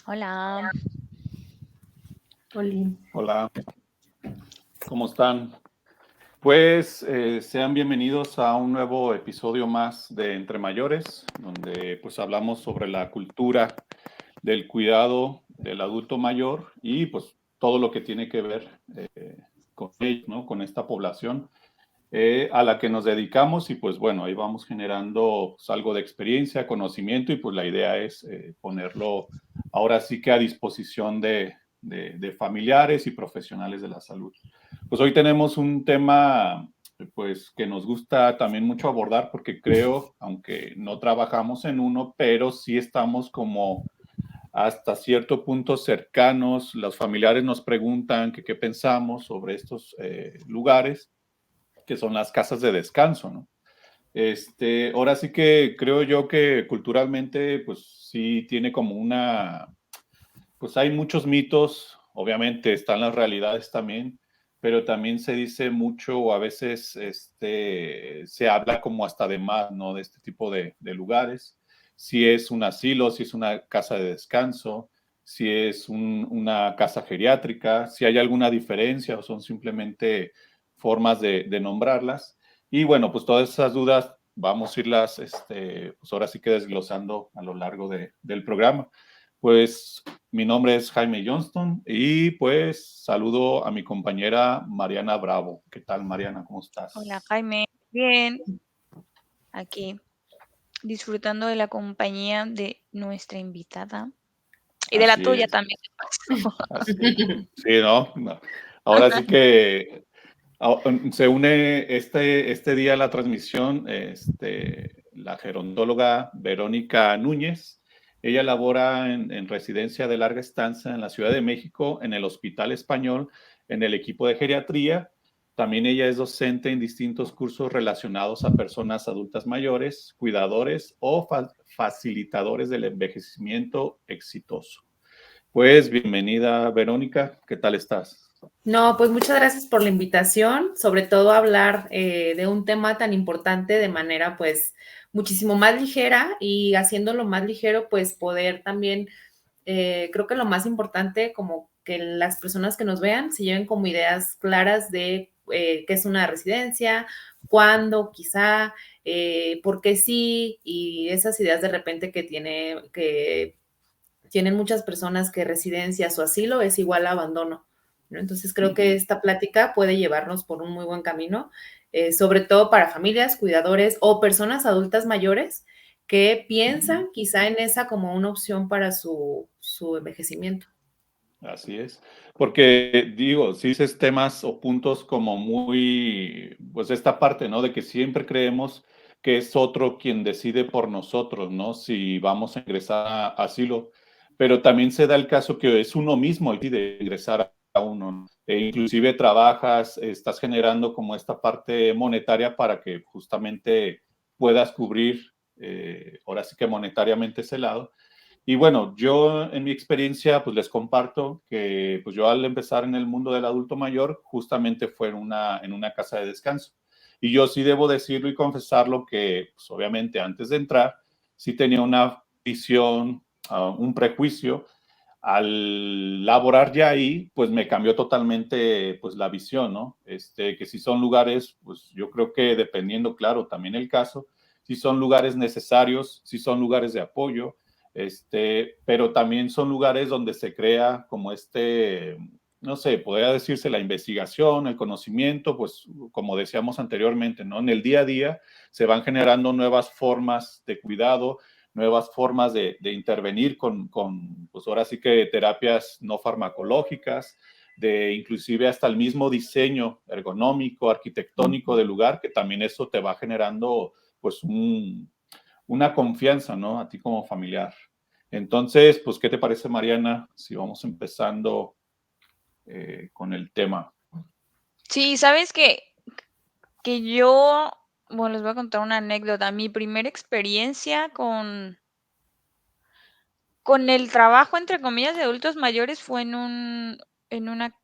Hola. Oli. Hola, ¿cómo están? Pues sean bienvenidos a un nuevo episodio más de Entre Mayores, donde pues hablamos sobre la cultura del cuidado del adulto mayor y pues todo lo que tiene que ver con ellos, ¿no? Con esta población a la que nos dedicamos y pues bueno, ahí vamos generando pues, algo de experiencia, conocimiento y pues la idea es ponerlo ahora sí que a disposición de familiares y profesionales de la salud. Pues hoy tenemos un tema pues que nos gusta también mucho abordar porque creo, aunque no trabajamos en uno, pero sí estamos como hasta cierto punto cercanos. Los familiares nos preguntan que qué pensamos sobre estos lugares, que son las casas de descanso, ¿no? Ahora sí que creo yo que culturalmente, pues sí tiene como pues hay muchos mitos, obviamente están las realidades también, pero también se dice mucho o a veces se habla como hasta de más, ¿no? De este tipo de lugares. Si es un asilo, si es una casa de descanso, si es una casa geriátrica, si hay alguna diferencia o son simplemente formas de nombrarlas. Y bueno, pues todas esas dudas vamos a irlas, pues ahora sí que desglosando a lo largo del programa. Pues mi nombre es Jaime Johnston y pues saludo a mi compañera Mariana Bravo. ¿Qué tal, Mariana? ¿Cómo Hola, estás? Jaime. Bien, aquí disfrutando de la compañía de nuestra invitada y de la Así tuya es, también. así es. Sí, ¿no? No. Ahora sí que se une este día a la transmisión la gerontóloga Verónica Núñez. Ella labora en residencia de larga estancia en la Ciudad de México, en el Hospital Español, en el equipo de geriatría. También ella es docente en distintos cursos relacionados a personas adultas mayores, cuidadores o facilitadores del envejecimiento exitoso. Pues bienvenida, Verónica. ¿Qué tal estás? No, pues muchas gracias por la invitación, sobre todo hablar de un tema tan importante de manera pues muchísimo más ligera y haciéndolo más ligero pues poder también, creo que lo más importante como que las personas que nos vean se lleven como ideas claras de qué es una residencia, cuándo, quizá, por qué sí y esas ideas de repente que tienen muchas personas que residencias o asilo es igual a abandono, ¿no? Entonces creo que esta plática puede llevarnos por un muy buen camino, sobre todo para familias, cuidadores o personas adultas mayores que piensan quizá en esa como una opción para su envejecimiento. Así es, porque digo, si dices temas o puntos como muy, pues esta parte, ¿no? De que siempre creemos que es otro quien decide por nosotros, ¿no? Si vamos a ingresar a asilo, pero también se da el caso que es uno mismo el que decide ingresar a uno, ¿no? E inclusive trabajas, estás generando como esta parte monetaria para que justamente puedas cubrir, ahora sí que monetariamente ese lado. Y bueno, yo en mi experiencia, pues les comparto que pues yo al empezar en el mundo del adulto mayor, justamente fue en una casa de descanso. Y yo sí debo decirlo y confesarlo que, pues obviamente antes de entrar, sí tenía una visión, un prejuicio. Al laborar ya ahí, pues me cambió totalmente pues la visión, ¿no? Que si son lugares, pues yo creo que dependiendo, claro, también el caso, si son lugares necesarios, si son lugares de apoyo, pero también son lugares donde se crea como no sé, podría decirse la investigación, el conocimiento, pues como decíamos anteriormente, ¿no? En el día a día se van generando nuevas formas de cuidado, nuevas formas de intervenir pues ahora sí que terapias no farmacológicas, de inclusive hasta el mismo diseño ergonómico, arquitectónico del lugar, que también eso te va generando pues una confianza, ¿no? A ti como familiar. Entonces, pues, ¿qué te parece, Mariana, si vamos empezando con el tema? Sí, sabes que yo, bueno, les voy a contar una anécdota. Mi primera experiencia con el trabajo, entre comillas, de adultos mayores fue en una,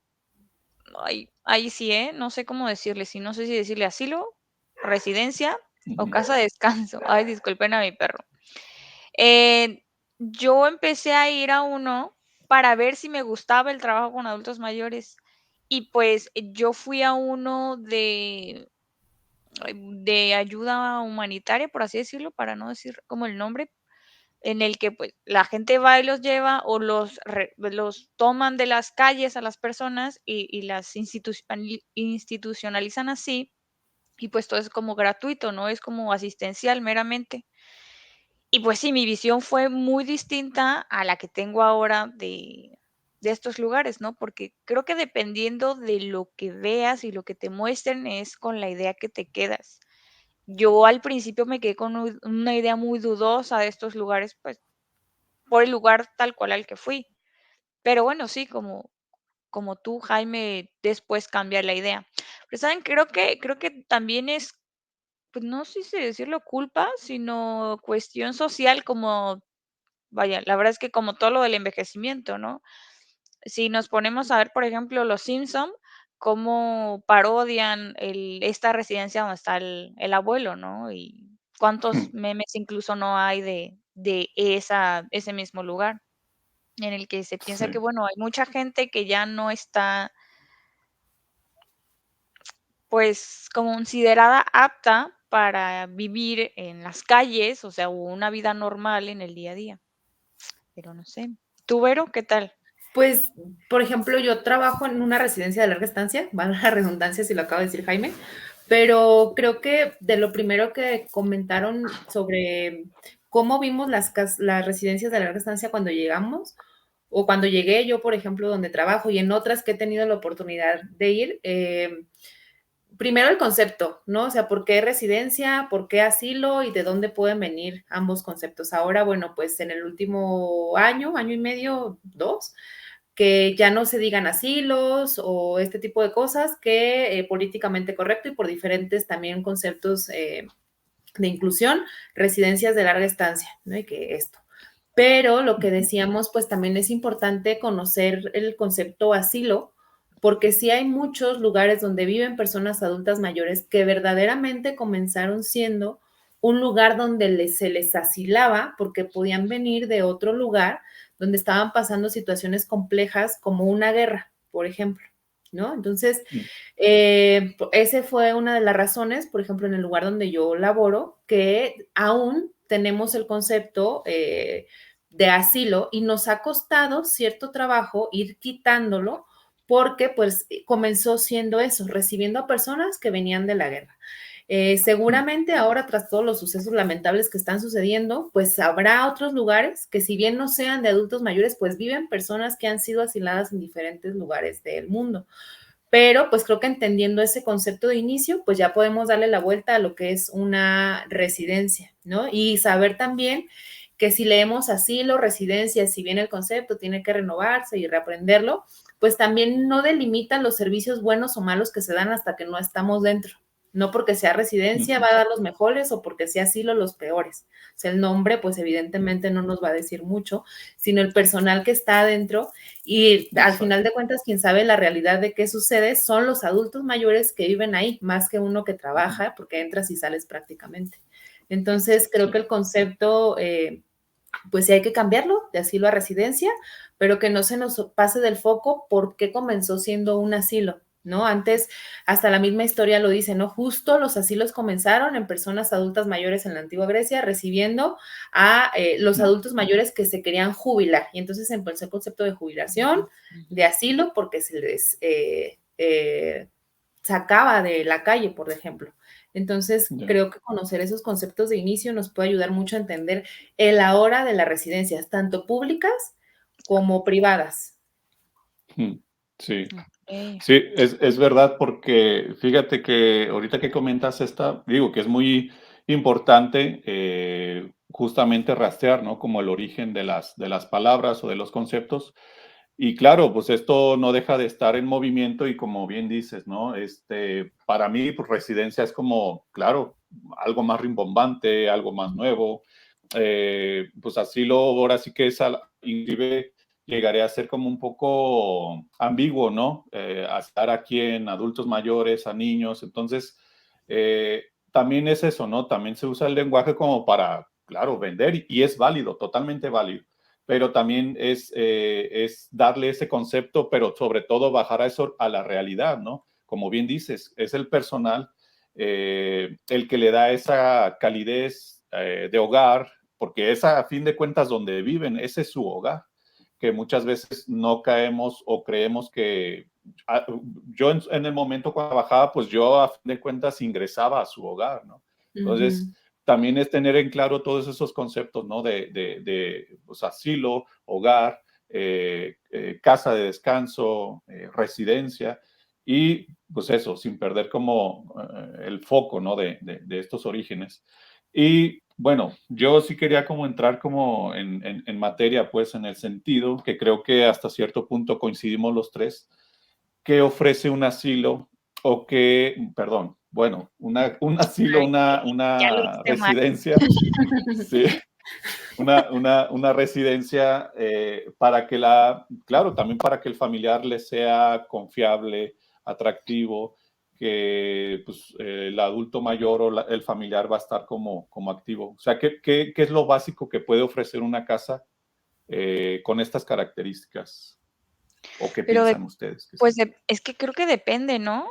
ay, ahí sí, no sé cómo decirle, si no sé si decirle asilo, residencia o casa de descanso. Ay, disculpen a mi perro. Eh, yo empecé a ir a uno para ver si me gustaba el trabajo con adultos mayores. Y pues yo fui a uno de ayuda humanitaria, por así decirlo, para no decir como el nombre, en el que pues la gente va y los lleva o los toman de las calles a las personas y las institucionalizan así, y pues todo es como gratuito, ¿no? Es como asistencial meramente. Y pues sí, mi visión fue muy distinta a la que tengo ahora de estos lugares, ¿no? Porque creo que dependiendo de lo que veas y lo que te muestren es con la idea que te quedas. Yo al principio me quedé con una idea muy dudosa de estos lugares, pues por el lugar tal cual al que fui. Pero bueno, sí, como tú, Jaime, después cambiar la idea. Pero saben, creo que también es, pues no sé si decirlo culpa, sino cuestión social, como vaya, la verdad es que como todo lo del envejecimiento, ¿no? Si nos ponemos a ver, por ejemplo, Los Simpson, cómo parodian esta residencia donde está el abuelo, ¿no? Y cuántos memes incluso no hay de ese mismo lugar, en el que se piensa que, Sí. bueno, hay mucha gente que ya no está, pues, considerada apta para vivir en las calles, o sea, una vida normal en el día a día. Pero no sé. ¿Tú, Vero, qué tal? Pues, por ejemplo, yo trabajo en una residencia de larga estancia, valga la redundancia si lo acaba de decir Jaime, pero creo que de lo primero que comentaron sobre cómo vimos las residencias de larga estancia cuando llegamos, o cuando llegué yo, por ejemplo, donde trabajo y en otras que he tenido la oportunidad de ir, primero el concepto, ¿no? O sea, ¿por qué residencia? ¿Por qué asilo? ¿Y de dónde pueden venir ambos conceptos? Ahora, bueno, pues en el último año, año y medio, dos, que ya no se digan asilos o este tipo de cosas, que políticamente correcto y por diferentes también conceptos de inclusión, residencias de larga estancia, ¿no? Y que esto. Pero lo que decíamos, pues también es importante conocer el concepto asilo, porque sí hay muchos lugares donde viven personas adultas mayores que verdaderamente comenzaron siendo un lugar donde se les asilaba porque podían venir de otro lugar donde estaban pasando situaciones complejas como una guerra, por ejemplo, ¿no? Entonces, ese fue una de las razones, por ejemplo, en el lugar donde yo laboro, que aún tenemos el concepto de asilo y nos ha costado cierto trabajo ir quitándolo porque pues comenzó siendo eso, recibiendo a personas que venían de la guerra. Seguramente ahora, tras todos los sucesos lamentables que están sucediendo, pues habrá otros lugares que si bien no sean de adultos mayores, pues viven personas que han sido asiladas en diferentes lugares del mundo. Pero pues creo que entendiendo ese concepto de inicio, pues ya podemos darle la vuelta a lo que es una residencia, ¿no? Y saber también que si leemos asilo, residencia, si bien el concepto tiene que renovarse y reaprenderlo, pues también no delimitan los servicios buenos o malos que se dan hasta que no estamos dentro. No porque sea residencia va a dar los mejores o porque sea asilo los peores. O sea, el nombre, pues evidentemente no nos va a decir mucho, sino el personal que está adentro y al final de cuentas, quien sabe la realidad de qué sucede son los adultos mayores que viven ahí, más que uno que trabaja, porque entras y sales prácticamente. Entonces, creo que el concepto, pues sí hay que cambiarlo de asilo a residencia, pero que no se nos pase del foco por qué comenzó siendo un asilo, ¿no? Antes, hasta la misma historia lo dice, ¿no? Justo los asilos comenzaron en personas adultas mayores en la antigua Grecia, recibiendo a los adultos mayores que se querían jubilar. Y entonces empezó el concepto de jubilación, de asilo, porque se les sacaba de la calle, por ejemplo. Entonces, creo que conocer esos conceptos de inicio nos puede ayudar mucho a entender el ahora de las residencias, tanto públicas como privadas. Sí, Okey. sí, es verdad porque fíjate que ahorita que comentas esta, digo que es muy importante justamente rastrear, ¿no? Como el origen de las palabras o de los conceptos. Y claro, pues esto no deja de estar en movimiento y como bien dices, ¿no? Para mí, pues residencia es como, claro, algo más rimbombante, algo más nuevo. Pues asilo, ahora sí que es, inclusive llegaré a ser como un poco ambiguo, ¿no? A estar aquí en adultos mayores, a niños. Entonces, también es eso, ¿no? También se usa el lenguaje como para, claro, vender y es válido, totalmente válido. pero también es darle ese concepto, pero sobre todo bajar a eso a la realidad, ¿no? Como bien dices, es el personal el que le da esa calidez de hogar, porque es a fin de cuentas donde viven, ese es su hogar, que muchas veces no caemos o creemos que yo en el momento cuando trabajaba, pues yo a fin de cuentas ingresaba a su hogar, ¿no? Entonces, también es tener en claro todos esos conceptos, ¿no? De pues, asilo, hogar, casa de descanso, residencia, y pues eso, sin perder como el foco, ¿no? De estos orígenes. Y bueno, yo sí quería como entrar como en materia, pues en el sentido que creo que hasta cierto punto coincidimos los tres, que ofrece un asilo o que, perdón, bueno, un asilo, Ay, ya lo una hice mal. residencia, sí, una residencia para que claro, también para que el familiar le sea confiable, atractivo, que pues, el adulto mayor o el familiar va a estar como activo. O sea, ¿qué es lo básico que puede ofrecer una casa con estas características? ¿O qué Pero piensan ustedes? pues es que creo que depende, ¿no?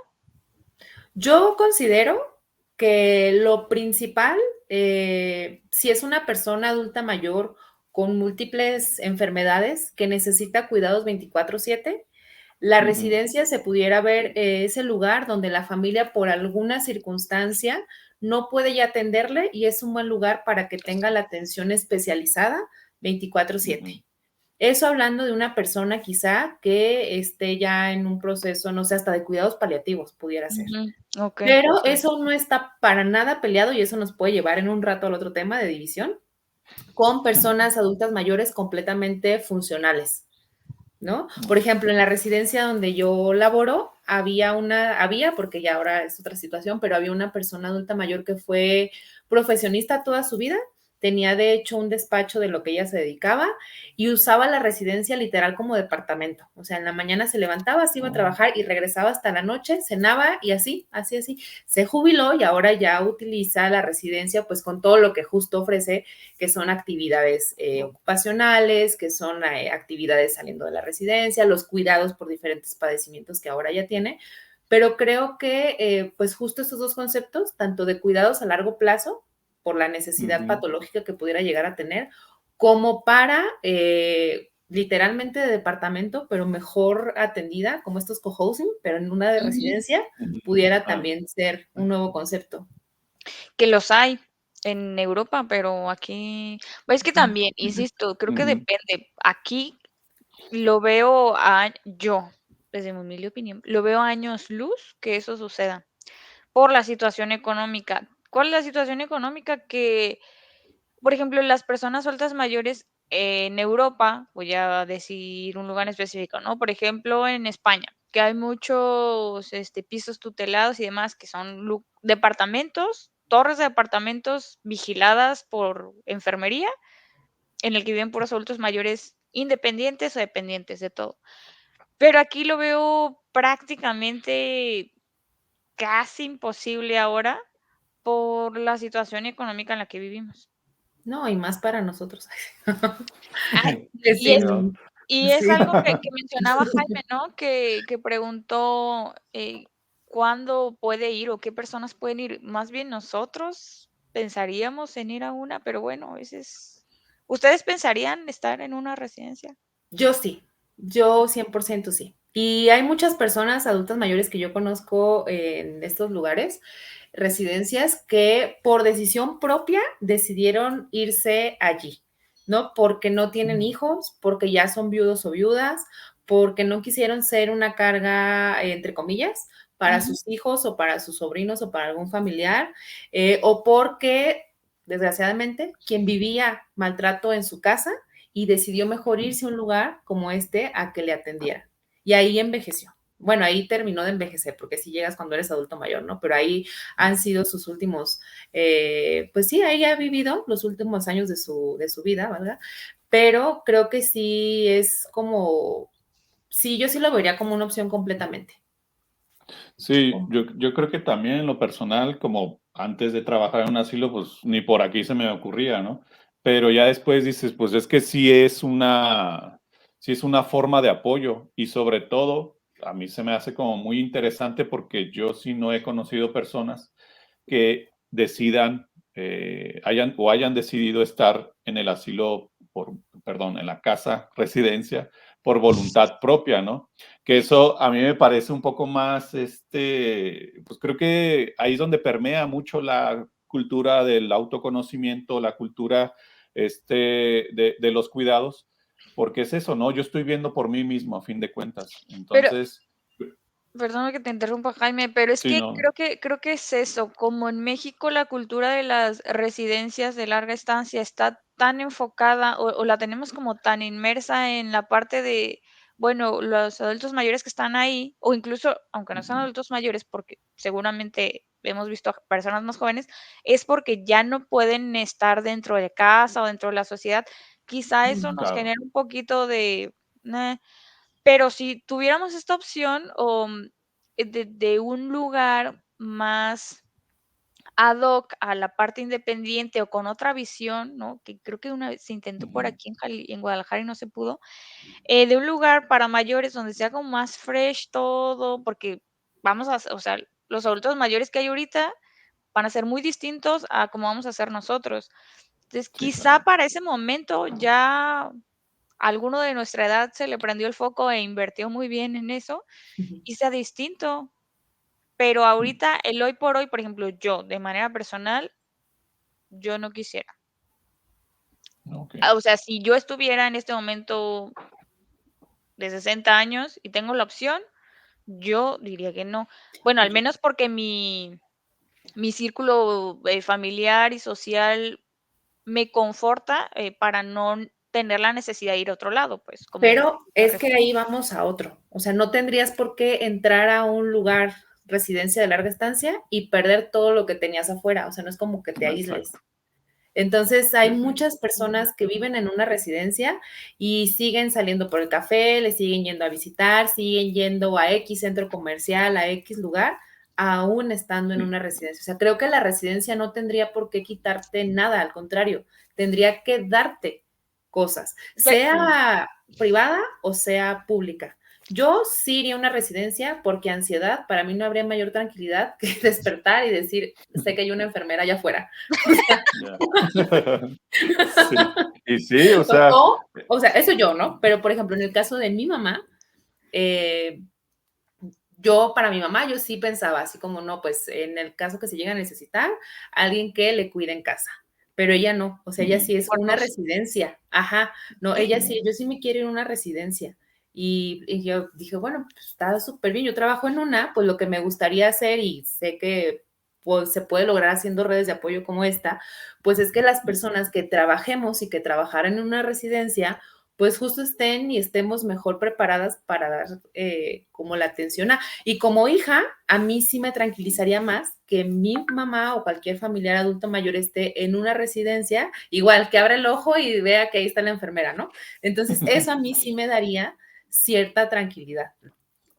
Yo considero que lo principal, si es una persona adulta mayor con múltiples enfermedades que necesita cuidados 24/7, la residencia se pudiera ver ese lugar donde la familia por alguna circunstancia no puede ya atenderle y es un buen lugar para que tenga la atención especializada 24/7. Eso hablando de una persona quizá que esté ya en un proceso, no sé, hasta de cuidados paliativos pudiera ser. Ok. Pero eso no está para nada peleado y eso nos puede llevar en un rato al otro tema de división, con personas adultas mayores completamente funcionales, ¿no? Por ejemplo, en la residencia donde yo laboro, porque ya ahora es otra situación, pero había una persona adulta mayor que fue profesionista toda su vida, tenía de hecho un despacho de lo que ella se dedicaba y usaba la residencia literal como departamento. O sea, en la mañana se levantaba, se iba a trabajar y regresaba hasta la noche, cenaba y así. Se jubiló y ahora ya utiliza la residencia pues con todo lo que justo ofrece, que son actividades ocupacionales, que son actividades saliendo de la residencia, los cuidados por diferentes padecimientos que ahora ya tiene. Pero creo que pues justo estos dos conceptos, tanto de cuidados a largo plazo, por la necesidad patológica que pudiera llegar a tener, como para literalmente de departamento, pero mejor atendida, como estos cohousing, pero en una de residencia, pudiera también ser un nuevo concepto. Que los hay en Europa, pero aquí, pues es que también, insisto, creo que depende. Aquí lo veo yo, desde mi humilde opinión, lo veo a años luz que eso suceda por la situación económica. ¿Cuál es la situación económica? Que, por ejemplo, las personas adultas mayores en Europa, voy a decir un lugar específico, ¿no? Por ejemplo, en España, que hay muchos pisos tutelados y demás que son departamentos, torres de departamentos vigiladas por enfermería, en el que viven puros adultos mayores independientes o dependientes de todo. Pero aquí lo veo prácticamente casi imposible ahora por la situación económica en la que vivimos. No, y más para nosotros. Ay, y Sí, es no. y es Sí. algo que mencionaba Jaime, ¿no? Que preguntó, ¿cuándo puede ir o qué personas pueden ir? Más bien nosotros pensaríamos en ir a una, pero bueno, a veces ¿ustedes pensarían estar en una residencia? Yo sí, yo 100% sí. Y hay muchas personas adultas mayores que yo conozco en estos lugares, residencias, que por decisión propia decidieron irse allí, ¿no? Porque no tienen hijos, porque ya son viudos o viudas, porque no quisieron ser una carga, entre comillas, para Ujú. sus hijos o para sus sobrinos o para algún familiar, o porque, desgraciadamente, quien vivía maltrato en su casa y decidió mejor irse a un lugar como este a que le atendieran. Y ahí envejeció. Bueno, ahí terminó de envejecer, porque si llegas cuando eres adulto mayor, ¿no? Pero ahí han sido sus últimos, pues sí, ahí ha vivido los últimos años de su vida, ¿verdad? Pero creo que sí es como, sí, yo sí lo vería como una opción completamente. Sí, yo creo que también en lo personal, como antes de trabajar en un asilo, pues ni por aquí se me ocurría, ¿no? pero ya después dices, pues es que sí es una forma de apoyo y sobre todo a mí se me hace como muy interesante porque yo sí no he conocido personas que decidan, hayan decidido estar en el asilo perdón, en la casa residencia por voluntad propia, ¿no? Que eso a mí me parece un poco más, pues creo que ahí es donde permea mucho la cultura del autoconocimiento, la cultura de los cuidados, porque es eso, ¿no? Yo estoy viendo por mí mismo a fin de cuentas. Pero Entonces, perdona que te interrumpa, Jaime, pero es sí, que no. creo que es eso, como en México la cultura de las residencias de larga estancia está tan enfocada o la tenemos como tan inmersa en la parte de, bueno, los adultos mayores que están ahí, o incluso, aunque no sean adultos mayores, porque seguramente hemos visto a personas más jóvenes, es porque ya no pueden estar dentro de casa o dentro de la sociedad. Quizá eso nos Claro. genera un poquito de... pero si tuviéramos esta opción o de un lugar más ad hoc a la parte independiente o con otra visión, ¿no? Que creo que una vez se intentó por Ujú. aquí en Guadalajara y no se pudo, de un lugar para mayores donde sea como más fresh todo, porque vamos a, o sea, los adultos mayores que hay ahorita van a ser muy distintos a como vamos a ser nosotros. Entonces, Sí, quizá claro. para ese momento ya alguno de nuestra edad se le prendió el foco e invirtió muy bien en eso y sea distinto. Pero ahorita, el hoy por hoy, por ejemplo, yo, de manera personal, yo no quisiera. Ok. O sea, si yo estuviera en este momento de 60 años y tengo la opción, yo diría que no. Bueno, al menos porque mi círculo familiar y social me conforta para no tener la necesidad de ir a otro lado, pues, como Pero me es que refiero. ahí vamos a otro. O sea, no tendrías por qué entrar a un lugar, residencia de larga estancia, y perder todo lo que tenías afuera. O sea, no es como que te aísles. Exacto. Entonces, hay Sí, sí. muchas personas que viven en una residencia y siguen saliendo por el café, le siguen yendo a visitar, siguen yendo a X centro comercial, a X lugar, aún estando en Sí. una residencia. O sea, creo que la residencia no tendría por qué quitarte nada, al contrario, tendría que darte cosas, Sí. sea privada o sea pública. Yo sí iría a una residencia porque ansiedad, para mí no habría mayor tranquilidad que despertar y decir, sé que hay una enfermera allá afuera. O sea, Ya. Sí. Y sí, o sea, o sea, eso yo, ¿no? Pero, por ejemplo, en el caso de mi mamá, eh, yo para mi mamá, yo sí pensaba así como, no, pues en el caso que se llega a necesitar, alguien que le cuide en casa. Pero ella no, o sea, ella ujú, sí es Por una dos. residencia. Ajá, no, Sí. ella sí, yo sí me quiero ir a una residencia. Y yo dije, bueno, pues está súper bien, yo trabajo en una, pues lo que me gustaría hacer y sé que pues, se puede lograr haciendo redes de apoyo como esta, pues es que las personas que trabajemos y que trabajaran en una residencia, pues justo estén y estemos mejor preparadas para dar como la atención y como hija, a mí sí me tranquilizaría más que mi mamá o cualquier familiar adulto mayor esté en una residencia, igual que abra el ojo y vea que ahí está la enfermera, ¿no? Entonces, eso a mí sí me daría cierta tranquilidad.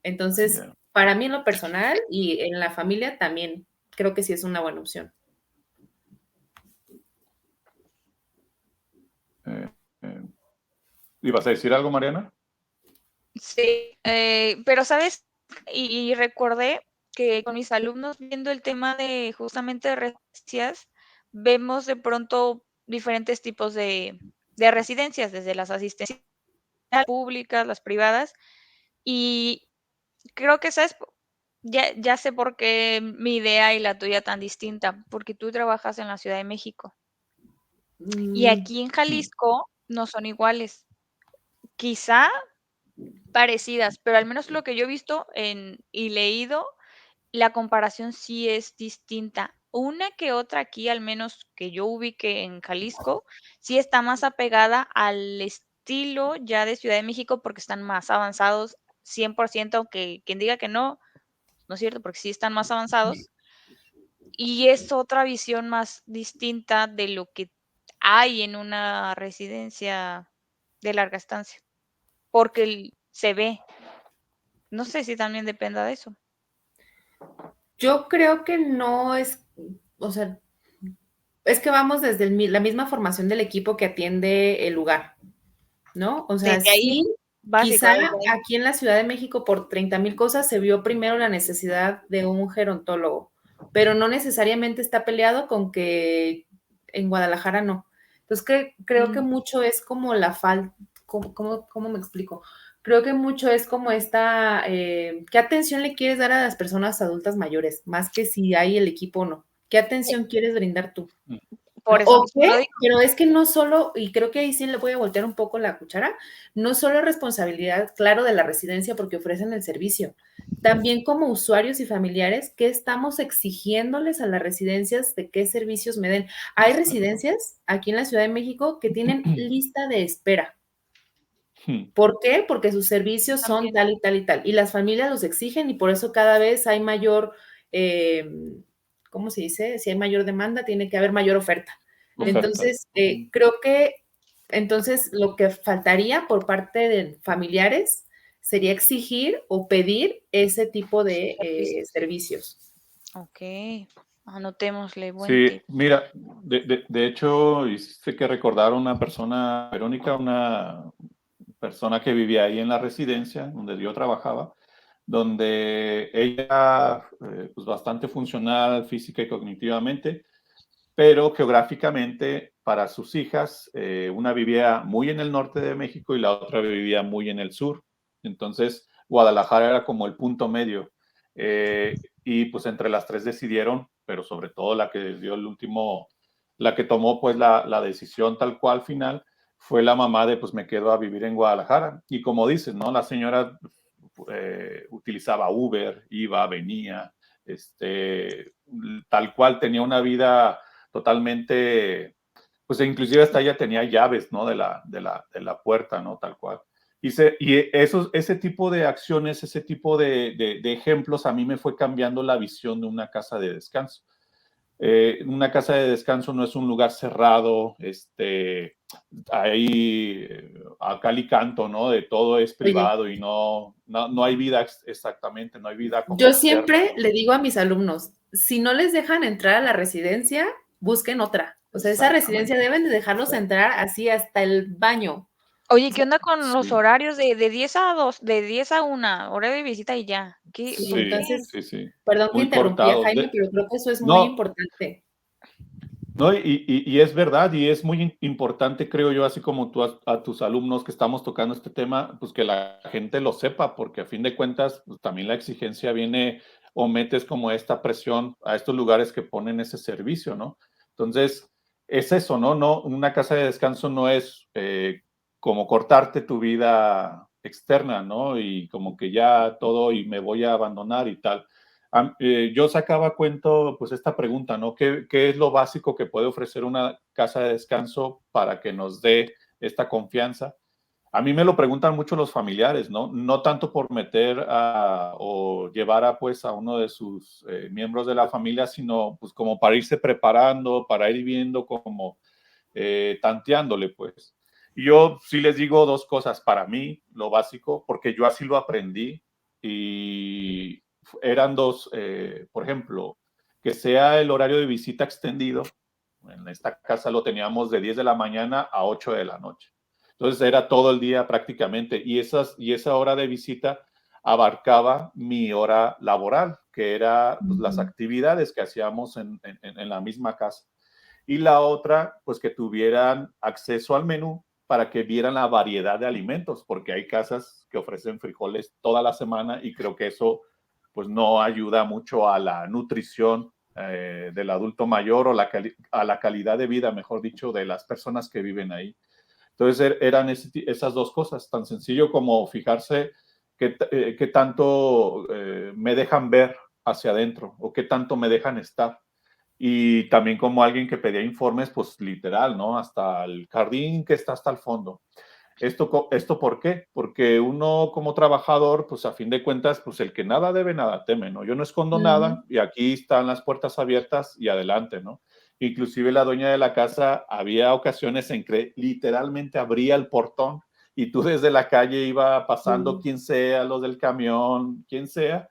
Entonces, ya. para mí en lo personal y en la familia también creo que sí es una buena opción. Eh, eh, ¿Ibas a decir algo, Mariana? Sí, pero sabes, y recordé que con mis alumnos viendo el tema de justamente residencias, vemos de pronto diferentes tipos de residencias, desde las asistenciales públicas, las privadas, y creo que, ¿sabes? Ya sé por qué mi idea y la tuya tan distinta, porque tú trabajas en la Ciudad de México y Mm, aquí en Mm, Jalisco no son iguales. Quizá parecidas, pero al menos lo que yo he visto y leído, la comparación sí es distinta. Una que otra aquí, al menos que yo ubique en Jalisco, sí está más apegada al estilo ya de Ciudad de México porque están más avanzados 100%, aunque quien diga que no, no es cierto, porque sí están más avanzados. Y es otra visión más distinta de lo que hay en una residencia de larga estancia, porque se ve. No sé si también dependa de eso. yo creo que no es, o sea, Es que vamos desde la misma formación del equipo que atiende el lugar, ¿no? O sea, Desde ahí, sí, básico, quizá desde ahí. aquí en la Ciudad de México por 30,000 cosas se vio primero la necesidad de un gerontólogo, pero no necesariamente está peleado con que en Guadalajara no. Entonces, creo que mucho es como la falta, ¿cómo me explico? Creo que mucho es como esta, ¿qué atención le quieres dar a las personas adultas mayores? Más que si hay el equipo o no. ¿Qué atención quieres brindar tú? Por ¿No? eso ¿O mismo qué? lo digo. Pero es que no solo, y creo que ahí sí le voy a voltear un poco la cuchara, no solo es responsabilidad, claro, de la residencia porque ofrecen el servicio, también como usuarios y familiares, ¿qué estamos exigiéndoles a las residencias de qué servicios me den? Hay Exacto. residencias aquí en la Ciudad de México que tienen lista de espera. ¿Por qué? Porque sus servicios son También. tal y tal y tal. Y las familias los exigen y por eso cada vez hay mayor, eh, ¿cómo se dice? Si hay mayor demanda, tiene que haber mayor oferta. Oferta. Entonces, creo que entonces lo que faltaría por parte de familiares sería exigir o pedir ese tipo de Servicios. servicios. Ok, anotémosle, buen Sí, tip. mira, de hecho, hiciste que recordar a una persona, Verónica, una persona que vivía ahí en la residencia donde yo trabajaba, donde ella, pues bastante funcional física y cognitivamente, pero geográficamente para sus hijas, una vivía muy en el norte de México y la otra vivía muy en el sur. Entonces, Guadalajara era como el punto medio. Y pues entre las tres decidieron, pero sobre todo la que dio el último, la que tomó pues la decisión tal cual final, fue la mamá de pues me quedo a vivir en Guadalajara. Y como dices, ¿no? La señora utilizaba Uber, iba, venía, tal cual tenía una vida totalmente, pues inclusive hasta ella tenía llaves, ¿no? De la puerta, ¿no? Tal cual. Ese tipo de acciones, ese tipo de ejemplos a mí me fue cambiando la visión de una casa de descanso. Una casa de descanso no es un lugar cerrado, ahí a cal y canto, ¿no? De todo es Oye, privado y no hay vida exactamente, no hay vida como yo externa, siempre ¿no? le digo a mis alumnos, si no les dejan entrar a la residencia, busquen otra. O sea, esa residencia Exactamente. deben de dejarlos entrar así hasta el baño. Oye, O ¿qué sea, onda con los Sí, horarios de 10 a 2, de 10 a 1, hora de visita y ya? ¿Qué? sí, ¿Por qué? sí, entonces, sí, sí. perdón que Muy interrumpía, cortados. Jaime, pero creo que eso es muy No, importante. no, y es verdad, y es muy importante, creo yo, así como tú a tus alumnos que estamos tocando este tema, pues que la gente lo sepa, porque a fin de cuentas, pues, también la exigencia viene o metes como esta presión a estos lugares que ponen ese servicio, ¿no? Entonces, es eso, ¿no? No, una casa de descanso no es como cortarte tu vida externa, ¿no? Y como que ya todo y me voy a abandonar y tal. Yo sacaba a cuento, pues, esta pregunta, ¿no? ¿Qué es lo básico que puede ofrecer una casa de descanso para que nos dé esta confianza? A mí me lo preguntan mucho los familiares, ¿no? No tanto por meter o llevar pues, a uno de sus miembros de la familia, sino pues como para irse preparando, para ir viendo como tanteándole, pues. Y yo sí les digo dos cosas. Para mí, lo básico, porque yo así lo aprendí y eran dos, por ejemplo, que sea el horario de visita extendido. En esta casa lo teníamos de 10 de la mañana a 8 de la noche. Entonces era todo el día prácticamente y esa hora de visita abarcaba mi hora laboral, que era pues, las Ujú. actividades que hacíamos en la misma casa. Y la otra, pues que tuvieran acceso al menú para que vieran la variedad de alimentos, porque hay casas que ofrecen frijoles toda la semana y creo que eso pues no ayuda mucho a la nutrición del adulto mayor o a la calidad de vida, mejor dicho, de las personas que viven ahí. Entonces eran esas dos cosas, tan sencillo como fijarse qué tanto me dejan ver hacia adentro o qué tanto me dejan estar. Y también como alguien que pedía informes, pues literal, ¿no? Hasta el jardín que está hasta el fondo. ¿Esto por qué? Porque uno como trabajador, pues a fin de cuentas, pues el que nada debe, nada teme, ¿no? Yo no escondo Ujú. nada y aquí están las puertas abiertas y adelante, ¿no? Inclusive la dueña de la casa, había ocasiones en que literalmente abría el portón y tú desde la calle iba pasando Sí. quien sea, los del camión, quien sea,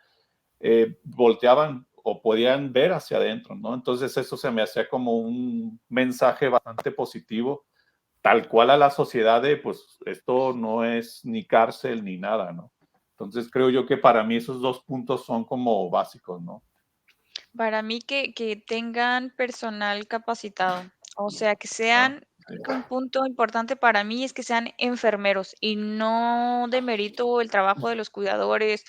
volteaban o podían ver hacia adentro, ¿no? Entonces eso se me hacía como un mensaje bastante positivo, tal cual a la sociedad de, pues, esto no es ni cárcel ni nada, ¿no? Entonces creo yo que para mí esos dos puntos son como básicos, ¿no? Para mí que tengan personal capacitado, o sea, que Ah, sean sí. creo que un punto importante para mí es que sean enfermeros, y no demerito el trabajo de los cuidadores,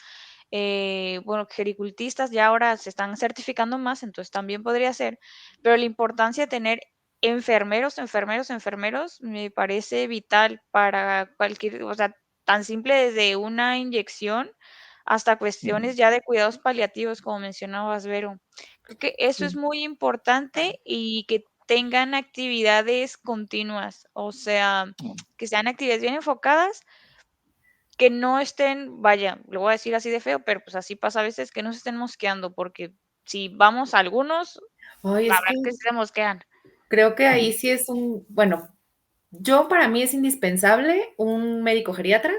bueno, gericultistas ya ahora se están certificando más, entonces también podría ser, pero la importancia de tener enfermeros, enfermeros, enfermeros me parece vital para cualquier, o sea, tan simple desde una inyección hasta Ujú, cuestiones ya de cuidados paliativos, como mencionabas, Vero. Creo que eso es Sí. muy importante y que tengan actividades continuas, o sea, ujú, que sean actividades bien enfocadas, que no estén, vaya, lo voy a decir así de feo, pero pues así pasa a veces, que no se estén mosqueando, porque si vamos a algunos, Ay, la es verdad que es que sí se mosquean. creo que ujú, ahí sí es bueno, yo para mí es indispensable un médico geriatra,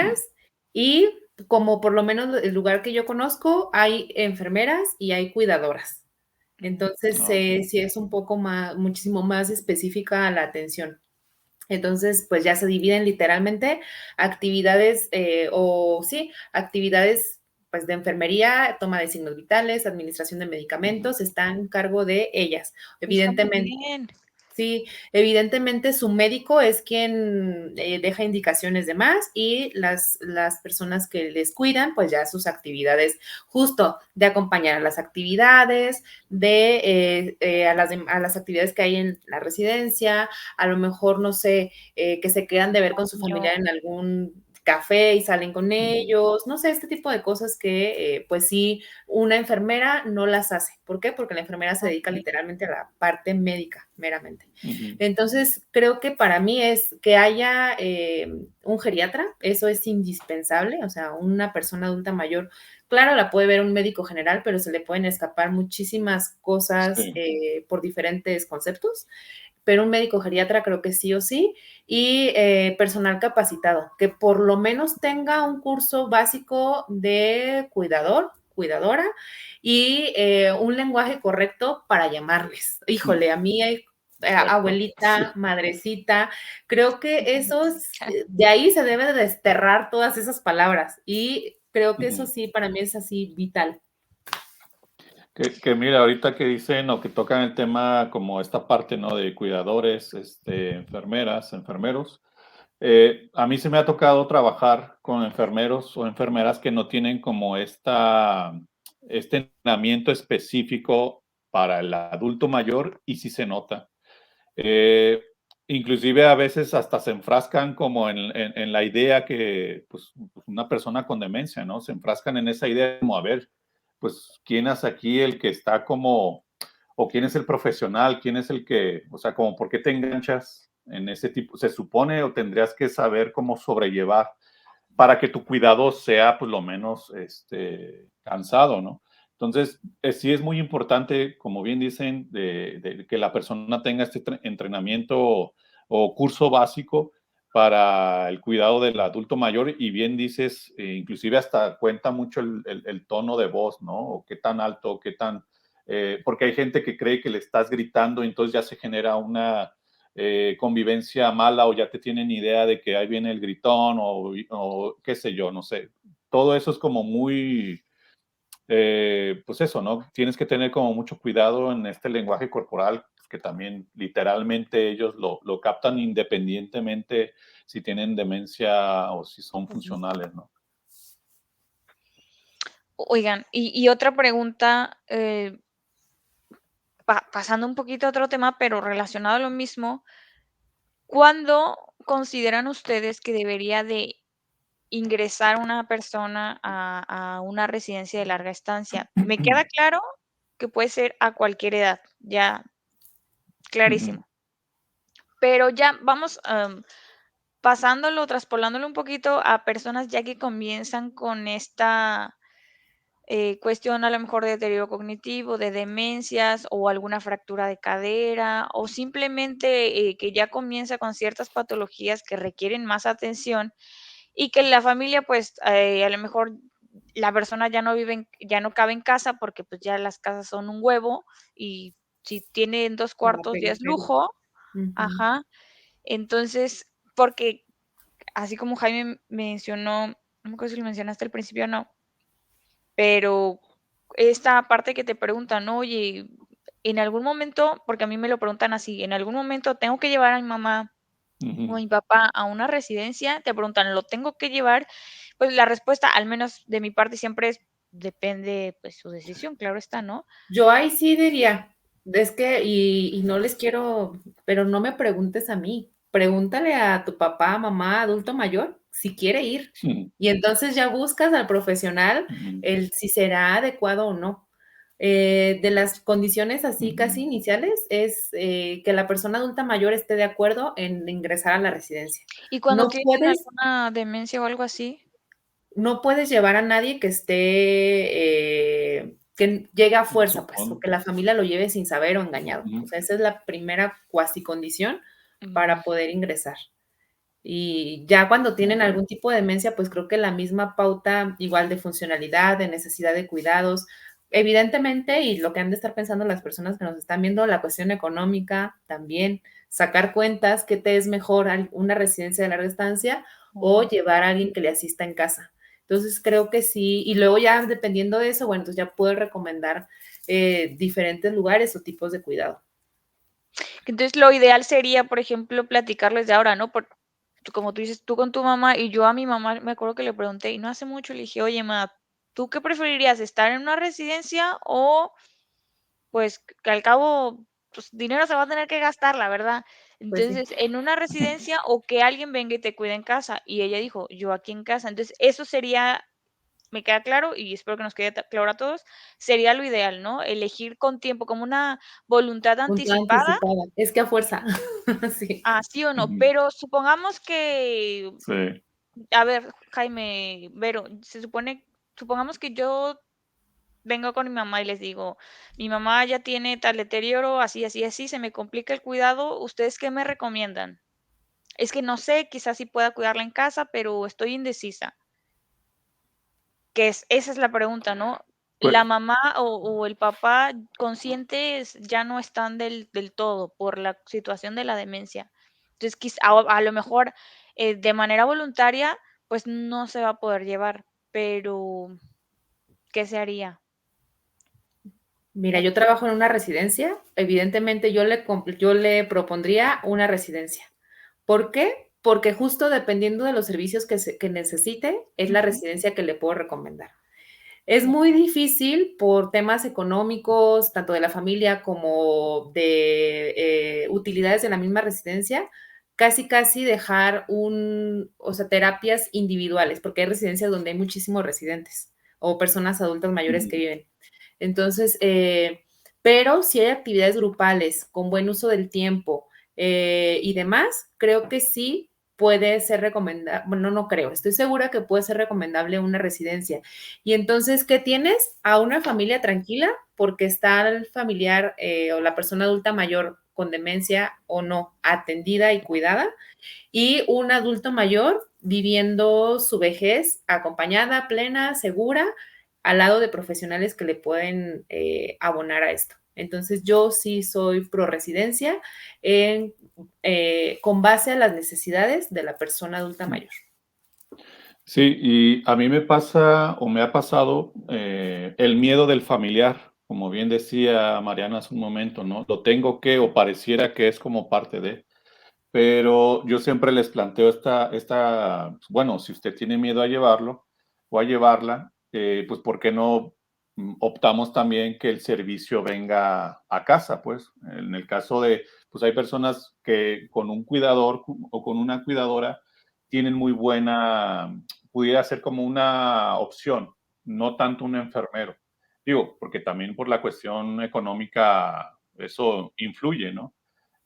ujú. enfermeras y como por lo menos el lugar que yo conozco, hay enfermeras y hay cuidadoras. Entonces, Ah, ok. sí es un poco más, muchísimo más específica la atención. Entonces, pues ya se dividen literalmente actividades o sí, actividades pues de enfermería, toma de signos vitales, administración de Ujú, medicamentos, están en cargo de ellas. Está muy Evidentemente, bien. sí, evidentemente su médico es quien deja indicaciones de más y las personas que les cuidan, pues ya sus actividades, justo de acompañar a las actividades, a las actividades que hay en la residencia, a lo mejor, no sé, que se quedan de ver con su Baño. familiar en algún café y salen con ujú, ellos, no sé, este tipo de cosas que pues sí, una enfermera no las hace. ¿Por qué? Porque la enfermera se dedica Okey. literalmente a la parte médica, meramente. ujú. Entonces, creo que para mí es que haya un geriatra, eso es indispensable, o sea, una persona adulta mayor, claro, la puede ver un médico general, pero se le pueden escapar muchísimas cosas Sí. por diferentes conceptos, pero un médico geriatra creo que sí o sí, y personal capacitado, que por lo menos tenga un curso básico de cuidador, cuidadora, y un lenguaje correcto para llamarles. Mm, Híjole, a mí hay exacto. abuelita, madrecita, creo que esos, de ahí se debe de desterrar todas esas palabras y creo que eso Ujú. sí, para mí es así vital. Que mira, ahorita que dicen o que tocan el tema como esta parte, ¿no? De cuidadores, enfermeras, enfermeros. A mí se me ha tocado trabajar con enfermeros o enfermeras que no tienen como este entrenamiento específico para el adulto mayor y sí se nota. Eh, Inclusive a veces hasta se enfrascan como en la idea que, pues, una persona con demencia, ¿no? Se enfrascan en esa idea como, a ver, pues, ¿quién es aquí el que está como, o quién es el profesional, quién es el que, o sea, como, ¿por qué te enganchas en ese tipo? Se supone o tendrías que saber cómo sobrellevar para que tu cuidado sea, pues, lo menos, cansado, ¿no? Entonces, sí es muy importante, como bien dicen, de que la persona tenga este entrenamiento o curso básico para el cuidado del adulto mayor y bien dices, inclusive hasta cuenta mucho el tono de voz, ¿no? O qué tan alto, qué tan... porque hay gente que cree que le estás gritando y entonces ya se genera una convivencia mala o ya te tienen idea de que ahí viene el gritón o qué sé yo, no sé. Todo eso es como muy, pues eso, ¿no? Tienes que tener como mucho cuidado en este lenguaje corporal, pues, que también literalmente ellos lo captan independientemente si tienen demencia o si son Ujú. funcionales, ¿no? Oigan, y otra pregunta, pasando un poquito a otro tema, pero relacionado a lo mismo, ¿cuándo consideran ustedes que debería de ingresar una persona a una residencia de larga estancia? Me queda claro que puede ser a cualquier edad, ya Ujú, clarísimo. Pero ya vamos, pasándolo, traspolándolo un poquito a personas ya que comienzan con esta cuestión a lo mejor de deterioro cognitivo, de demencias o alguna fractura de cadera o simplemente que ya comienza con ciertas patologías que requieren más atención y que la familia pues a lo mejor la persona ya no vive ya no cabe en casa porque pues ya las casas son un huevo y si tienen 2 En la cuartos ya es periferia. lujo, Ujú. ajá. Entonces, porque así como Jaime mencionó, no me acuerdo si lo mencionaste al principio o no, pero esta parte que te preguntan, ¿no? Oye, en algún momento, porque a mí me lo preguntan así, en algún momento tengo que llevar a mi mamá o a Ujú. mi papá a una residencia, te preguntan, ¿lo tengo que llevar? Pues la respuesta, al menos de mi parte, siempre es, depende, pues su decisión, claro está, ¿no? Yo ahí sí diría, es que, y no les quiero, pero no me preguntes a mí, pregúntale a tu papá, mamá, adulto mayor, si quiere ir. Ujú. Y entonces ya buscas al profesional Ujú. el si será adecuado o no. De las condiciones así casi Ujú. iniciales es que la persona adulta mayor esté de acuerdo en ingresar a la residencia. Y cuando No tienen puedes alguna demencia o algo así. no puedes llevar a nadie que que llegue a En fuerza, su pues, o fondo. que la familia lo lleve sin saber o engañado. O Ujú. sea, esa es la primera cuasi condición Mm, para poder ingresar. Y ya cuando tienen Ok. algún tipo de demencia, pues creo que la misma pauta igual de funcionalidad, de necesidad de cuidados, evidentemente, y lo que han de estar pensando las personas que nos están viendo, la cuestión económica también, sacar cuentas, qué te es mejor, una residencia de larga estancia o mm. llevar a alguien que le asista en casa. Entonces creo que sí, y luego ya dependiendo de eso, bueno, entonces ya puedo recomendar diferentes lugares o tipos de cuidado. Entonces, lo ideal sería, por ejemplo, platicarles de ahora, ¿no? Como tú dices, tú con tu mamá y yo a mi mamá me acuerdo que le pregunté, y no hace mucho le dije: "Oye, ma, ¿tú qué preferirías, estar en una residencia o, pues, que al cabo, pues, dinero se va a tener que gastar, la verdad? Pues sí. Entonces, en una residencia o que alguien venga y te cuide en casa". Y ella dijo: "Yo aquí en casa". Entonces, eso sería, me queda claro y espero que nos quede claro a todos, sería lo ideal, ¿no? Elegir con tiempo, como una voluntad Punto anticipada. anticipada. Es que a fuerza. Sí. Ah, sí o no, Ujú. pero supongamos que, Sí. a ver, Jaime, Vero, supongamos que yo vengo con mi mamá y les digo, mi mamá ya tiene tal deterioro, así, así, así, se me complica el cuidado, ¿ustedes qué me recomiendan? Es que no sé, quizás sí pueda cuidarla en casa, pero estoy indecisa. Esa es la pregunta, ¿no? Pues, La mamá o el papá conscientes ya no están del todo por la situación de la demencia. Entonces, a lo mejor, de manera voluntaria, pues, no se va a poder llevar, pero, ¿qué se haría? Mira, yo trabajo en una residencia, evidentemente yo le propondría una residencia. ¿Por qué? Porque justo dependiendo de los servicios que necesite, es la Ujú. residencia que le puedo recomendar. Es Oh, muy difícil por temas económicos, tanto de la familia como de utilidades de la misma residencia, casi, casi dejar o sea, terapias individuales, porque hay residencias donde hay muchísimos residentes o personas adultas mayores que ujú. viven. Entonces, pero si hay actividades grupales con buen uso del tiempo y demás, creo que sí puede ser recomendable, bueno, no creo, estoy segura que puede ser recomendable una residencia. Y entonces, ¿qué tienes? A una familia tranquila porque está el familiar o la persona adulta mayor con demencia o no atendida y cuidada y un adulto mayor viviendo su vejez acompañada, plena, segura, al lado de profesionales que le pueden abonar a esto. Entonces, yo sí soy pro residencia con base a las necesidades de la persona adulta mayor. Sí, y a mí me pasa o me ha pasado el miedo del familiar, como bien decía Mariana hace un momento, ¿no? Lo tengo que o pareciera que es como parte de, pero yo siempre les planteo bueno, si usted tiene miedo a llevarlo o a llevarla, pues ¿por qué no optamos también que el servicio venga a casa? Pues en el caso de, pues hay personas que con un cuidador o con una cuidadora tienen muy buena, pudiera ser como una opción, no tanto un enfermero. Digo, porque también por la cuestión económica eso influye, ¿no?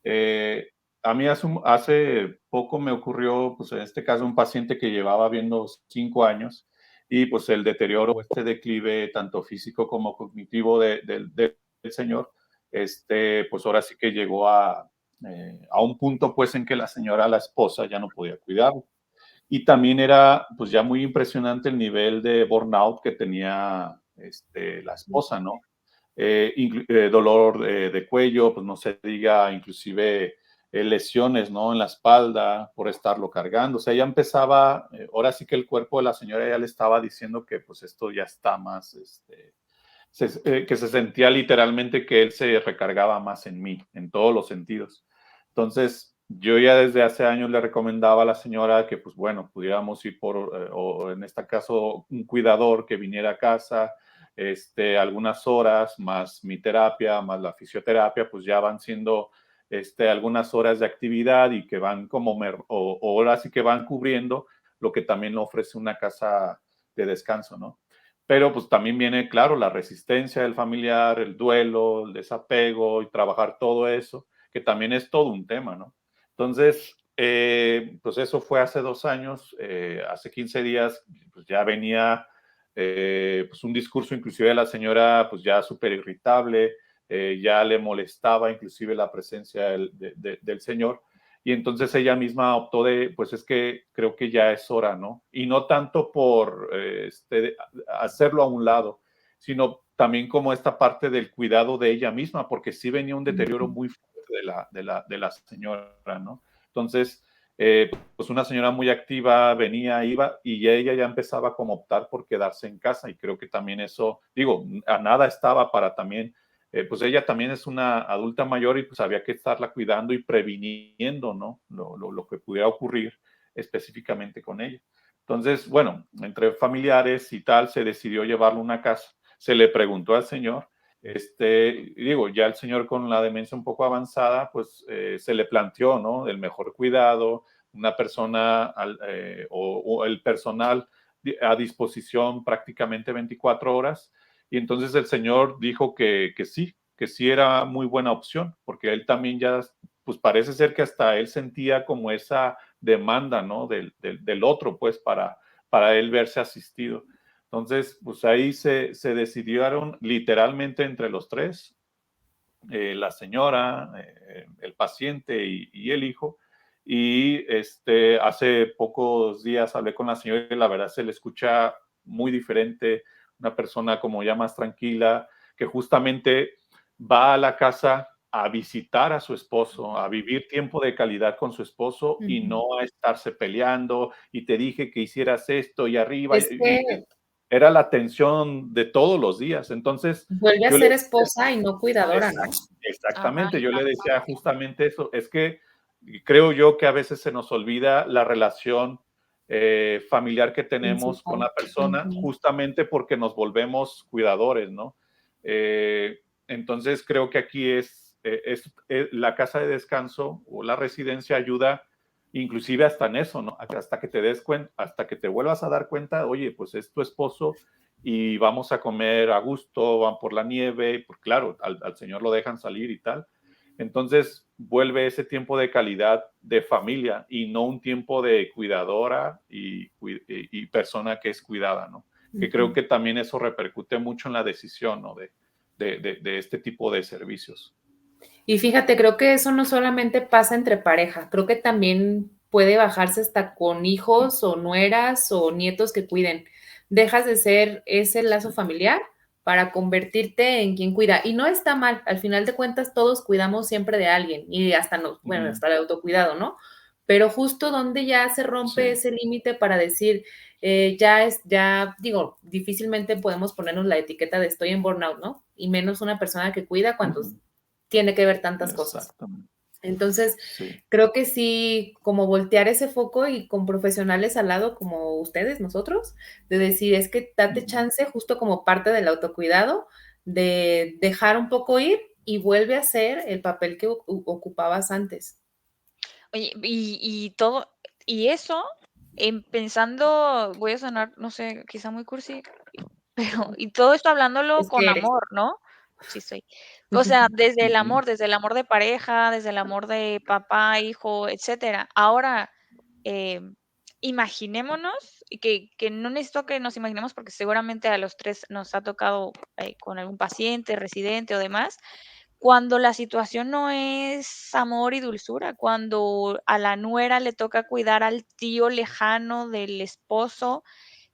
Eh, a mí hace poco me ocurrió, pues en este caso, un paciente que llevaba viendo 5 años y pues el deterioro, este declive tanto físico como cognitivo del señor, pues ahora sí que llegó a un punto pues en que la señora, la esposa, ya no podía cuidarlo. y también era pues ya muy impresionante el nivel de burnout que tenía la esposa, ¿no? Dolor de cuello, pues no se diga, inclusive lesiones, ¿no? En la espalda por estarlo cargando. O sea, ya empezaba, ahora sí que el cuerpo de la señora ya le estaba diciendo que pues esto ya está más, que se sentía literalmente que él se recargaba más en mí, en todos los sentidos. Entonces, yo ya desde hace años le recomendaba a la señora que, pues bueno, pudiéramos ir por, o en este caso, un cuidador que viniera a casa, algunas horas, más mi terapia, más la fisioterapia, pues ya van siendo algunas horas de actividad y que van como, o ahora sí que van cubriendo lo que también ofrece una casa de descanso, ¿no? Pero pues también viene, claro, la resistencia del familiar, el duelo, el desapego y trabajar todo eso, que también es todo un tema, ¿no? Entonces, pues eso fue hace 2 años, hace 15 días, pues ya venía pues un discurso inclusive de la señora, pues ya súper irritable, ya le molestaba inclusive la presencia del señor. Y entonces ella misma optó de, pues es que creo que ya es hora, ¿no? Y no tanto por hacerlo a un lado, sino también como esta parte del cuidado de ella misma, porque sí venía un deterioro muy fuerte de la señora, ¿no? Entonces, pues una señora muy activa venía, iba, y ella ya empezaba como a optar por quedarse en casa, y creo que también eso, digo, a nada estaba para también pues ella también es una adulta mayor y pues había que estarla cuidando y previniendo, ¿no? Lo que pudiera ocurrir específicamente con ella. Entonces, bueno, entre familiares y tal, se decidió llevarlo a una casa. Se le preguntó al señor, digo, ya el señor con la demencia un poco avanzada, pues se le planteó, ¿no? El mejor cuidado, una persona o el personal a disposición prácticamente 24 horas y entonces el señor dijo que sí era muy buena opción, porque él también ya, pues parece ser que hasta él sentía como esa demanda, ¿no? Del otro, pues, para él verse asistido. Entonces, pues ahí se decidieron literalmente entre los tres, la señora, el paciente y el hijo. Y hace pocos días hablé con la señora y la verdad se le escucha muy diferente, una persona como ya más tranquila, que justamente va a la casa a visitar a su esposo, a vivir tiempo de calidad con su esposo y no a estarse peleando y te dije que hicieras esto y arriba Es que y era la tensión de todos los días. Entonces, vuelve a yo le ser esposa y no cuidadora, ¿no? Ajá, exactamente, yo le decía exactamente. justamente eso, es que creo yo que a veces se nos olvida la relación familiar que tenemos con Principal. la persona, justamente porque nos volvemos cuidadores, ¿no? Entonces creo que aquí la casa de descanso o la residencia ayuda inclusive hasta en eso, ¿no? Hasta que te des cuenta, hasta que te vuelvas a dar cuenta, oye, pues es tu esposo y vamos a comer a gusto, van por la nieve, y pues claro, al señor lo dejan salir y tal. Entonces vuelve ese tiempo de calidad de familia y no un tiempo de cuidadora y persona que es cuidada, ¿no? Que creo que también eso repercute mucho en la decisión, ¿no? De este tipo de servicios. Y fíjate, creo que eso no solamente pasa entre pareja, creo que también puede bajarse hasta con hijos o nueras o nietos que cuiden. Dejas de ser ese lazo familiar para convertirte en quien cuida. Y no está mal, al final de cuentas todos cuidamos siempre de alguien y hasta nos, bueno, hasta el autocuidado, ¿no? Pero justo donde ya se rompe Sí. ese límite para decir, ya digo, difícilmente podemos ponernos la etiqueta de estoy en burnout, ¿no? Y menos una persona que cuida cuando tiene que ver tantas cosas. Exactamente. Entonces, Sí. creo que sí, como voltear ese foco y con profesionales al lado como ustedes, nosotros, de decir, es que date chance justo como parte del autocuidado, de dejar un poco ir y vuelve a ser el papel que ocupabas antes. Oye, y todo, y eso, pensando, voy a sonar, no sé, quizá muy cursi, pero, y todo esto hablándolo Es con que eres. amor, ¿no? Sí soy. O sea, desde el amor de pareja, desde el amor de papá, hijo, etcétera. Ahora, em, imaginémonos, y que no necesito que nos imaginemos, porque seguramente a los 3 nos ha tocado, con algún paciente, residente o demás, cuando la situación no es amor y dulzura, cuando a la nuera le toca cuidar al tío lejano del esposo,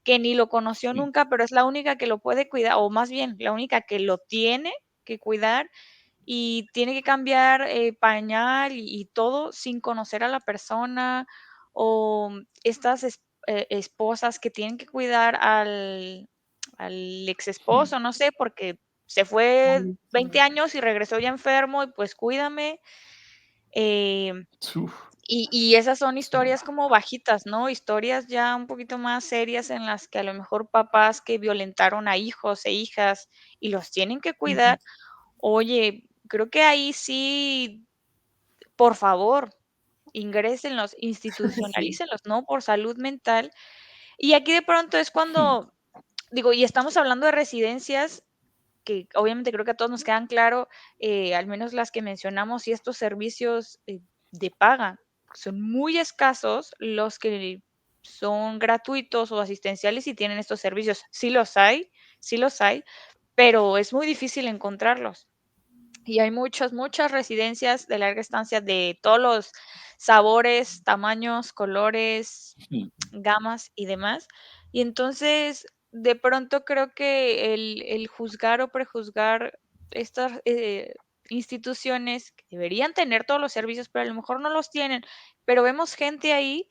que ni lo conoció Sí. nunca, pero es la única que lo puede cuidar, o más bien, la única que lo tiene que cuidar y tiene que cambiar pañal y todo sin conocer a la persona, o estas esposas que tienen que cuidar al ex Mm. esposo, no sé, porque se fue Ay, 20 sí. años y regresó ya enfermo y pues cuídame. eh, Uf, y esas son sí. historias como bajitas, ¿no? Historias ya un poquito más serias en las que a lo mejor papás que violentaron a hijos e hijas y los tienen que Ujú. cuidar. Oye, creo que ahí sí, por favor, ingrésenlos, Sí, institucionalícenlos, ¿no? Por salud mental. Y aquí de pronto es Mm. cuando, digo, y estamos hablando de residencias que obviamente creo que a todos nos quedan claro, al menos las que mencionamos, y estos servicios de paga. Son muy escasos los que son gratuitos o asistenciales y tienen estos servicios. Sí los hay, pero es muy difícil encontrarlos. Y hay muchas residencias de larga estancia de todos los sabores, tamaños, colores, Mm. gamas y demás. Y entonces, de pronto creo que el juzgar o prejuzgar estas instituciones que deberían tener todos los servicios, pero a lo mejor no los tienen, pero vemos gente ahí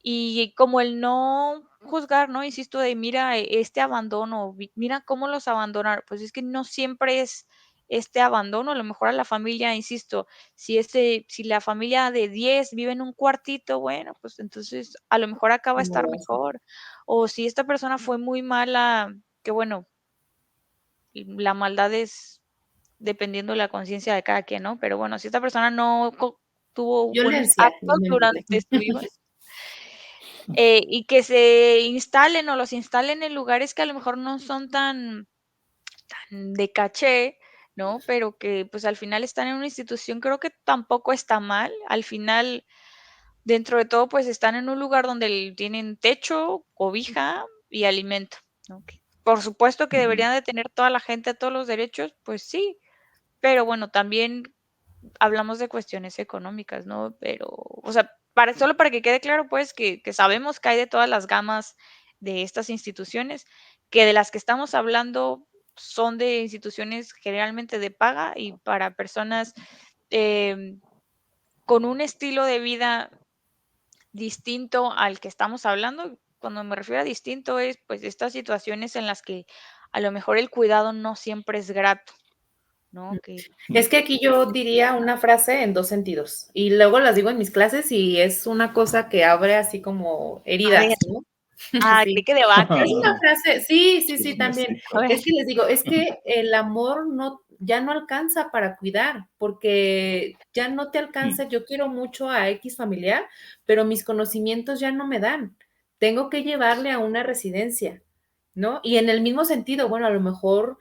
y como el no juzgar, ¿no? Insisto, de mira este abandono, mira cómo los abandonaron, pues es que no siempre es este abandono, a lo mejor a la familia, insisto, si la familia de 10 vive en un cuartito, bueno, pues entonces a lo mejor acá va a estar amoroso. mejor. O si esta persona fue muy mala, que bueno, la maldad es dependiendo de la conciencia de cada quien, ¿no? Pero bueno, si esta persona no tuvo buenos Violencia, actos llamémosle. durante su vida, y que se instalen o los instalen en lugares que a lo mejor no son tan de caché, ¿no? Pero que pues al final están en una institución, creo que tampoco está mal. Al final, dentro de todo, pues están en un lugar donde tienen techo, cobija y alimento, ¿no? Por supuesto que Ujú. deberían de tener toda la gente todos los derechos, pues sí, pero bueno, también hablamos de cuestiones económicas, ¿no? Pero, o sea, solo para que quede claro, pues, que sabemos que hay de todas las gamas de estas instituciones, que de las que estamos hablando son de instituciones generalmente de paga y para personas em, con un estilo de vida distinto al que estamos hablando. Cuando me refiero a distinto es, pues, estas situaciones en las que a lo mejor el cuidado no siempre es grato, ¿no? Que Es que aquí yo diría una frase en dos sentidos y luego las digo en mis clases y es una cosa que abre así como a ver, heridas, ¿no? ¿de Sí. qué debate Es una ahí? frase, sí, sí, sí, también. A Chismecito. ver. Es que les digo, es que el amor no, ya no alcanza para cuidar, porque ya no te Mm. alcanza. Yo quiero mucho a X familiar, pero mis conocimientos ya no me dan. Tengo que llevarle a una residencia, ¿no? Y en el mismo sentido, bueno, a lo mejor,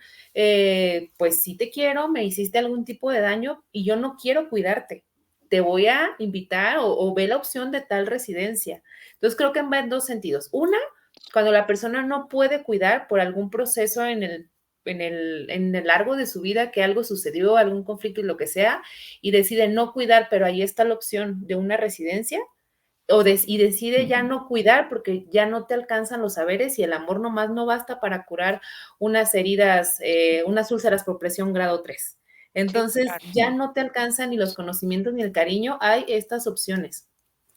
pues sí te quiero, me hiciste algún tipo de daño y yo no quiero cuidarte. Te voy a invitar o ve la opción de tal residencia. Entonces creo que va en dos sentidos. Una, cuando la persona no puede cuidar por algún proceso en el largo de su vida, que algo sucedió, algún conflicto y lo que sea, y decide no cuidar, pero ahí está la opción de una residencia, y decide ya Ujú. no cuidar porque ya no te alcanzan los saberes y el amor nomás no basta para curar unas heridas, unas úlceras por presión grado 3. Sí, Entonces claro. ya no te alcanzan ni los conocimientos ni el cariño, hay estas opciones.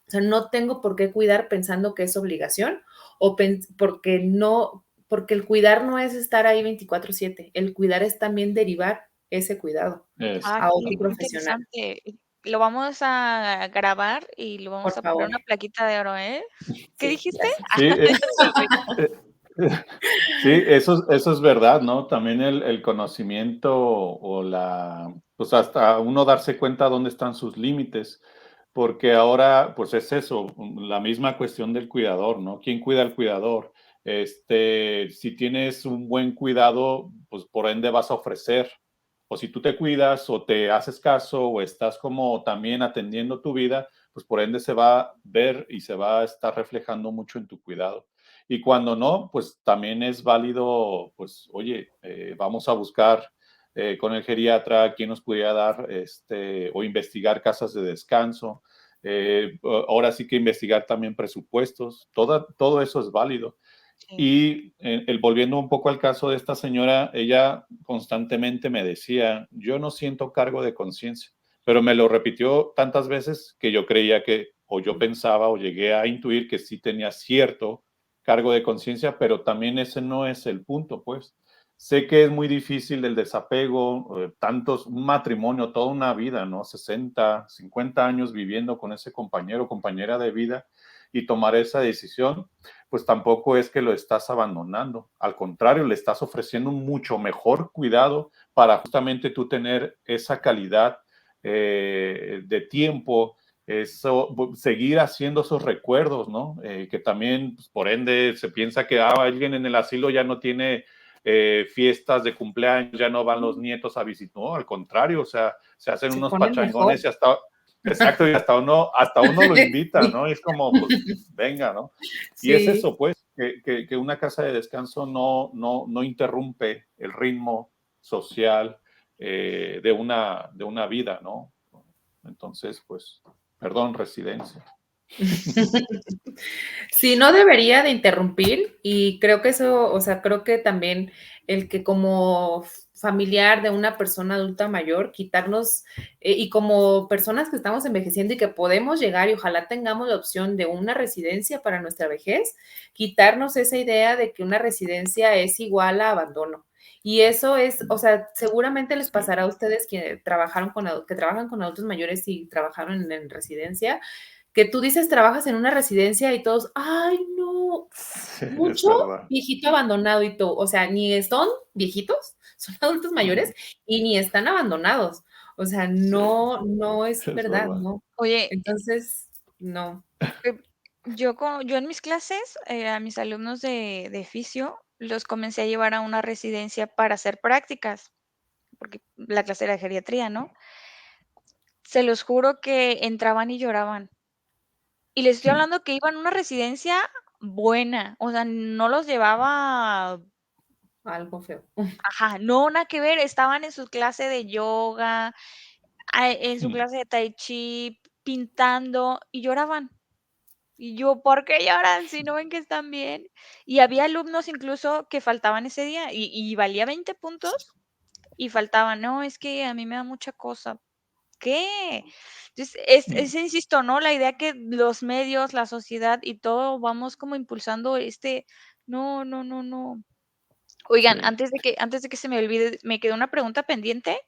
O sea, no tengo por qué cuidar pensando que es obligación o porque no, porque el cuidar no es estar ahí 24/7, el cuidar es también derivar ese cuidado Eso. Ah, a qué otro qué profesional, interesante. Lo vamos a grabar y lo vamos por a poner favor. una plaquita de oro, ¿eh? ¿Qué Sí, dijiste? gracias. Sí, eh, sí, eso es verdad, ¿no? También el conocimiento o pues hasta uno darse cuenta dónde están sus límites, porque ahora, pues es eso, la misma cuestión del cuidador, ¿no? ¿Quién cuida al cuidador? Si tienes un buen cuidado, pues por ende vas a ofrecer. O si tú te cuidas o te haces caso o estás como también atendiendo tu vida, pues por ende se va a ver y se va a estar reflejando mucho en tu cuidado. Y cuando no, pues también es válido, pues, oye, vamos a buscar con el geriatra, quién nos pudiera dar o investigar casas de descanso. Ahora sí que investigar también presupuestos, todo eso es válido. Sí. Y volviendo un poco al caso de esta señora, ella constantemente me decía, yo no siento cargo de conciencia, pero me lo repitió tantas veces que yo creía que, o yo pensaba, o llegué a intuir que sí tenía cierto cargo de conciencia, pero también ese no es el punto, pues. Sé que es muy difícil el desapego, un matrimonio, toda una vida, ¿no? 60, 50 años viviendo con ese compañero, compañera de vida y tomar esa decisión, pues tampoco es que lo estás abandonando. Al contrario, le estás ofreciendo un mucho mejor cuidado para justamente tú tener esa calidad de tiempo, seguir haciendo esos recuerdos, ¿no? Que también, pues, por ende, se piensa que alguien en el asilo ya no tiene fiestas de cumpleaños, ya no van los nietos a visitar, no, al contrario, o sea, se hacen Se unos pone mejor. pachangones y exacto, y hasta uno lo invita, ¿no? Y es como, pues, venga, ¿no? Y es Sí. eso, pues, que una casa de descanso no interrumpe el ritmo social de una vida, ¿no? Entonces, pues, perdón, residencia. Sí, no debería de interrumpir y creo que eso, o sea, creo que también el que como familiar de una persona adulta mayor, quitarnos, y como personas que estamos envejeciendo y que podemos llegar y ojalá tengamos la opción de una residencia para nuestra vejez, quitarnos esa idea de que una residencia es igual a abandono. Y eso es, o sea, seguramente les pasará a ustedes que que trabajan con adultos mayores y trabajaron en residencia, que tú dices trabajas en una residencia y todos, ay, no, Sí, es mucho verdad. viejito abandonado y todo, o sea, ni son viejitos, son adultos mayores y ni están abandonados. O sea, Sí, no es es verdad, verdad. ¿no? Oye, Entonces, no. eh, yo en mis clases, a mis alumnos de fisio, los comencé a llevar a una residencia para hacer prácticas, porque la clase era de geriatría, ¿no? Se los juro que entraban y lloraban. Y les estoy hablando que iban a una residencia buena, o sea, no los llevaba, Algo feo. ajá, no, nada que ver, estaban en su clase de yoga, en su clase de tai chi, pintando y lloraban. Y yo, ¿por qué lloran si no ven que están bien? Y había alumnos incluso que faltaban ese día y valía 20 puntos y faltaban. No, es que a mí me da mucha cosa. ¿Qué? Entonces, insisto, ¿no? La idea que los medios, la sociedad y todo vamos como impulsando no, no, no, no. Oigan, Sí. antes de que se me olvide, me quedó una pregunta pendiente.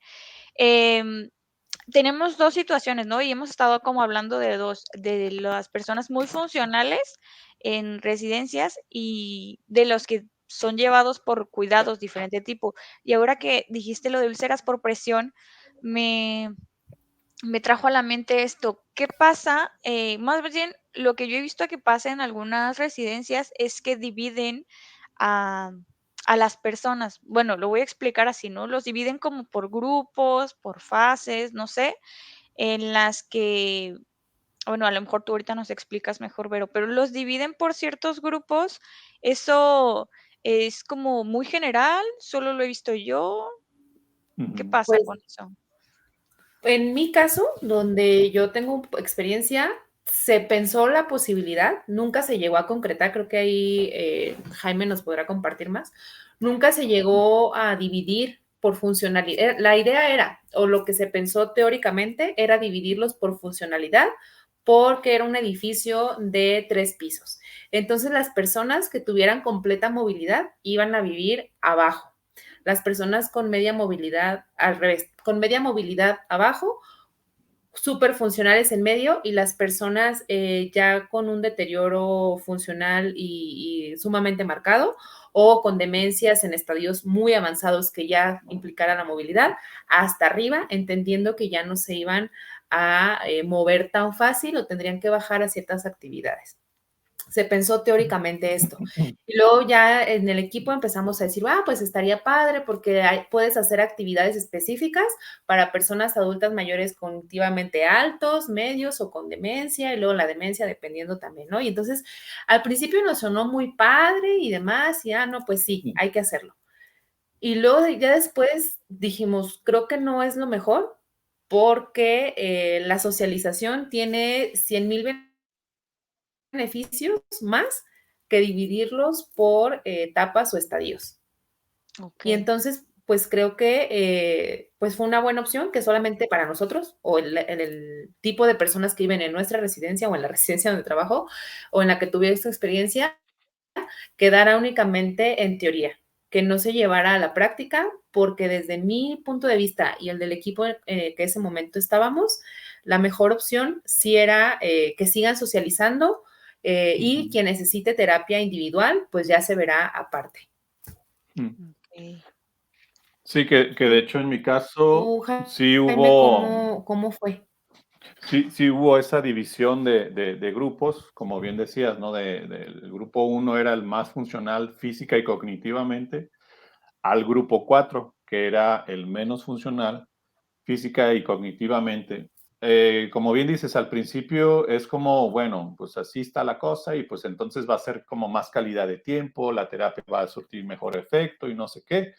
Em, Tenemos 2 situaciones, ¿no? Y hemos estado como hablando de las personas muy funcionales en residencias y de los que son llevados por cuidados, diferente tipo. Y ahora que dijiste lo de úlceras por presión, me me trajo a la mente esto, ¿qué pasa? Más bien, lo que yo he visto que pasa en algunas residencias es que dividen a, a las personas. Bueno, lo voy a explicar así, ¿no? Los dividen como por grupos, por fases, no sé, en las que, bueno, a lo mejor tú ahorita nos explicas mejor, pero los dividen por ciertos grupos. Eso es como muy general, solo lo he visto yo. ¿Qué Ujú. pasa Pues con eso? en mi caso, donde yo tengo experiencia, se pensó la posibilidad, nunca se llegó a concretar, creo que ahí Jaime nos podrá compartir más, nunca se llegó a dividir por funcionalidad. La idea era, o lo que se pensó teóricamente, era dividirlos por funcionalidad, porque era un edificio de 3 pisos. Entonces, las personas que tuvieran completa movilidad iban a vivir abajo, las personas con media movilidad al revés, con media movilidad abajo, súper funcionales en medio y las personas ya con un deterioro funcional y sumamente marcado o con demencias en estadios muy avanzados que ya implicaran la movilidad, hasta arriba, entendiendo que ya no se iban a mover tan fácil o tendrían que bajar a ciertas actividades. Se pensó teóricamente esto. Y luego ya en el equipo empezamos a decir, pues estaría padre porque puedes hacer actividades específicas para personas adultas mayores cognitivamente altos, medios o con demencia, y luego la demencia dependiendo también, ¿no? Y entonces al principio nos sonó muy padre y demás, y no, pues sí, hay que hacerlo. Y luego ya después dijimos, creo que no es lo mejor porque la socialización tiene 100,000 beneficios más que dividirlos por etapas o estadios. Ok. Y entonces, pues creo que pues fue una buena opción que solamente para nosotros o el tipo de personas que viven en nuestra residencia o en la residencia donde trabajo o en la que tuve esta experiencia, quedara únicamente en teoría, que no se llevara a la práctica, porque desde mi punto de vista y el del equipo que ese momento estábamos, la mejor opción sí era que sigan socializando y quien necesite terapia individual, pues ya se verá aparte. Ok. Sí, que de hecho en mi caso Tú, sí Jaime, hubo, ¿cómo fue? sí hubo esa división de grupos, como bien decías, ¿no? El grupo uno era el más funcional física y cognitivamente, al grupo 4, que era el menos funcional física y cognitivamente. Como bien dices, al principio es como, bueno, pues así está la cosa y pues entonces va a ser como más calidad de tiempo, la terapia va a surtir mejor efecto y no sé qué,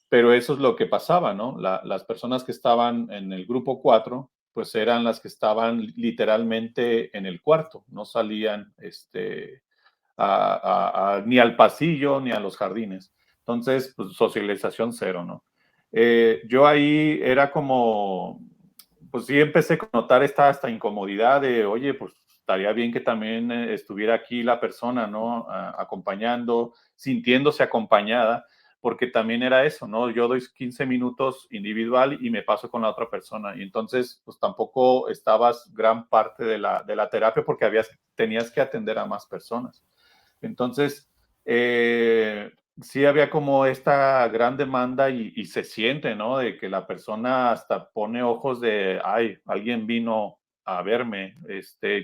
pero eso es lo que pasaba, ¿no? Las personas que estaban en el grupo 4, pues eran las que estaban literalmente en el cuarto, no salían ni al pasillo ni a los jardines. Entonces, pues socialización cero, ¿no? Yo ahí era como, pues sí empecé a notar esta incomodidad de, oye, pues estaría bien que también estuviera aquí la persona, ¿no? Acompañando, sintiéndose acompañada, porque también era eso, ¿no? Yo doy 15 minutos individual y me paso con la otra persona. Y entonces, pues tampoco estabas gran parte de la terapia porque tenías que atender a más personas. Entonces, sí había como esta gran demanda y se siente, ¿no? De que la persona hasta pone ojos de, ay, alguien vino a verme,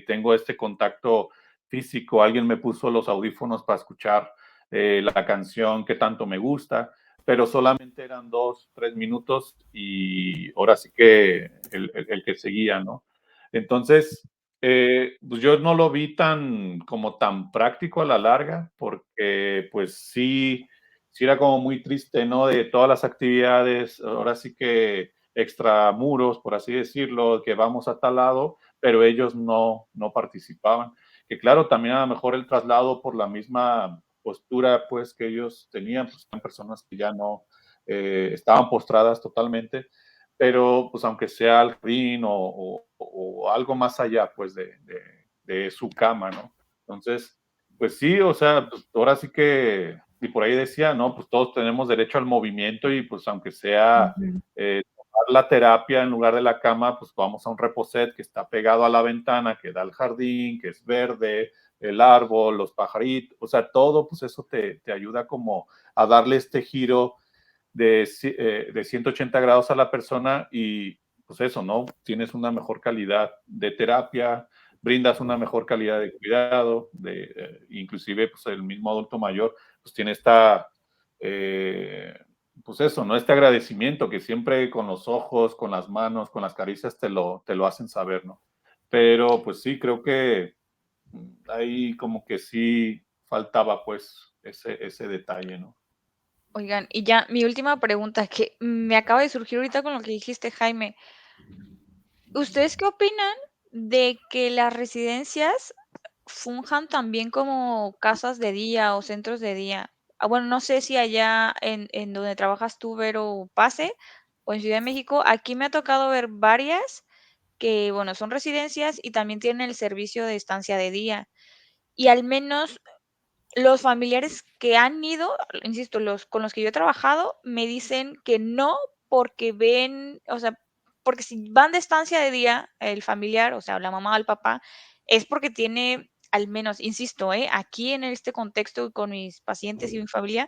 tengo este contacto físico, alguien me puso los audífonos para escuchar la canción que tanto me gusta, pero solamente eran 2, 3 minutos y ahora sí que el que seguía, ¿no? Entonces, pues yo no lo vi tan práctico a la larga, porque pues sí era como muy triste, ¿no? De todas las actividades, ahora sí que extramuros, por así decirlo, que vamos a tal lado, pero ellos no participaban. Que claro, también a lo mejor el traslado por la misma postura, pues, que ellos tenían, pues, eran personas que ya no estaban postradas totalmente, pero pues aunque sea al jardín o algo más allá, pues de su cama, ¿no? Entonces, pues sí, o sea, pues ahora sí que, y por ahí decía, ¿no? Pues todos tenemos derecho al movimiento y pues aunque sea tomar la terapia en lugar de la cama, pues vamos a un reposet que está pegado a la ventana, que da al jardín, que es verde, el árbol, los pajaritos, o sea, todo, pues eso te ayuda como a darle este giro de 180 grados a la persona y pues eso, ¿no? Tienes una mejor calidad de terapia, brindas una mejor calidad de cuidado, inclusive pues el mismo adulto mayor pues tiene pues eso, ¿no? Este agradecimiento que siempre con los ojos, con las manos, con las caricias te lo hacen saber, ¿no? Pero pues sí, creo que ahí como que sí faltaba pues ese detalle, ¿no? Oigan, y ya mi última pregunta que me acaba de surgir ahorita con lo que dijiste, Jaime. ¿Ustedes qué opinan de que las residencias funjan también como casas de día o centros de día? Bueno, no sé si allá en donde trabajas tú, Vero, pase, o en Ciudad de México. Aquí me ha tocado ver varias que, bueno, son residencias y también tienen el servicio de estancia de día. Y al menos los familiares que han ido, insisto, los con los que yo he trabajado, me dicen que no, porque ven, o sea, porque si van de estancia de día, el familiar, o sea, la mamá o el papá, es porque tiene, al menos, insisto, aquí en este contexto con mis pacientes y mi familia,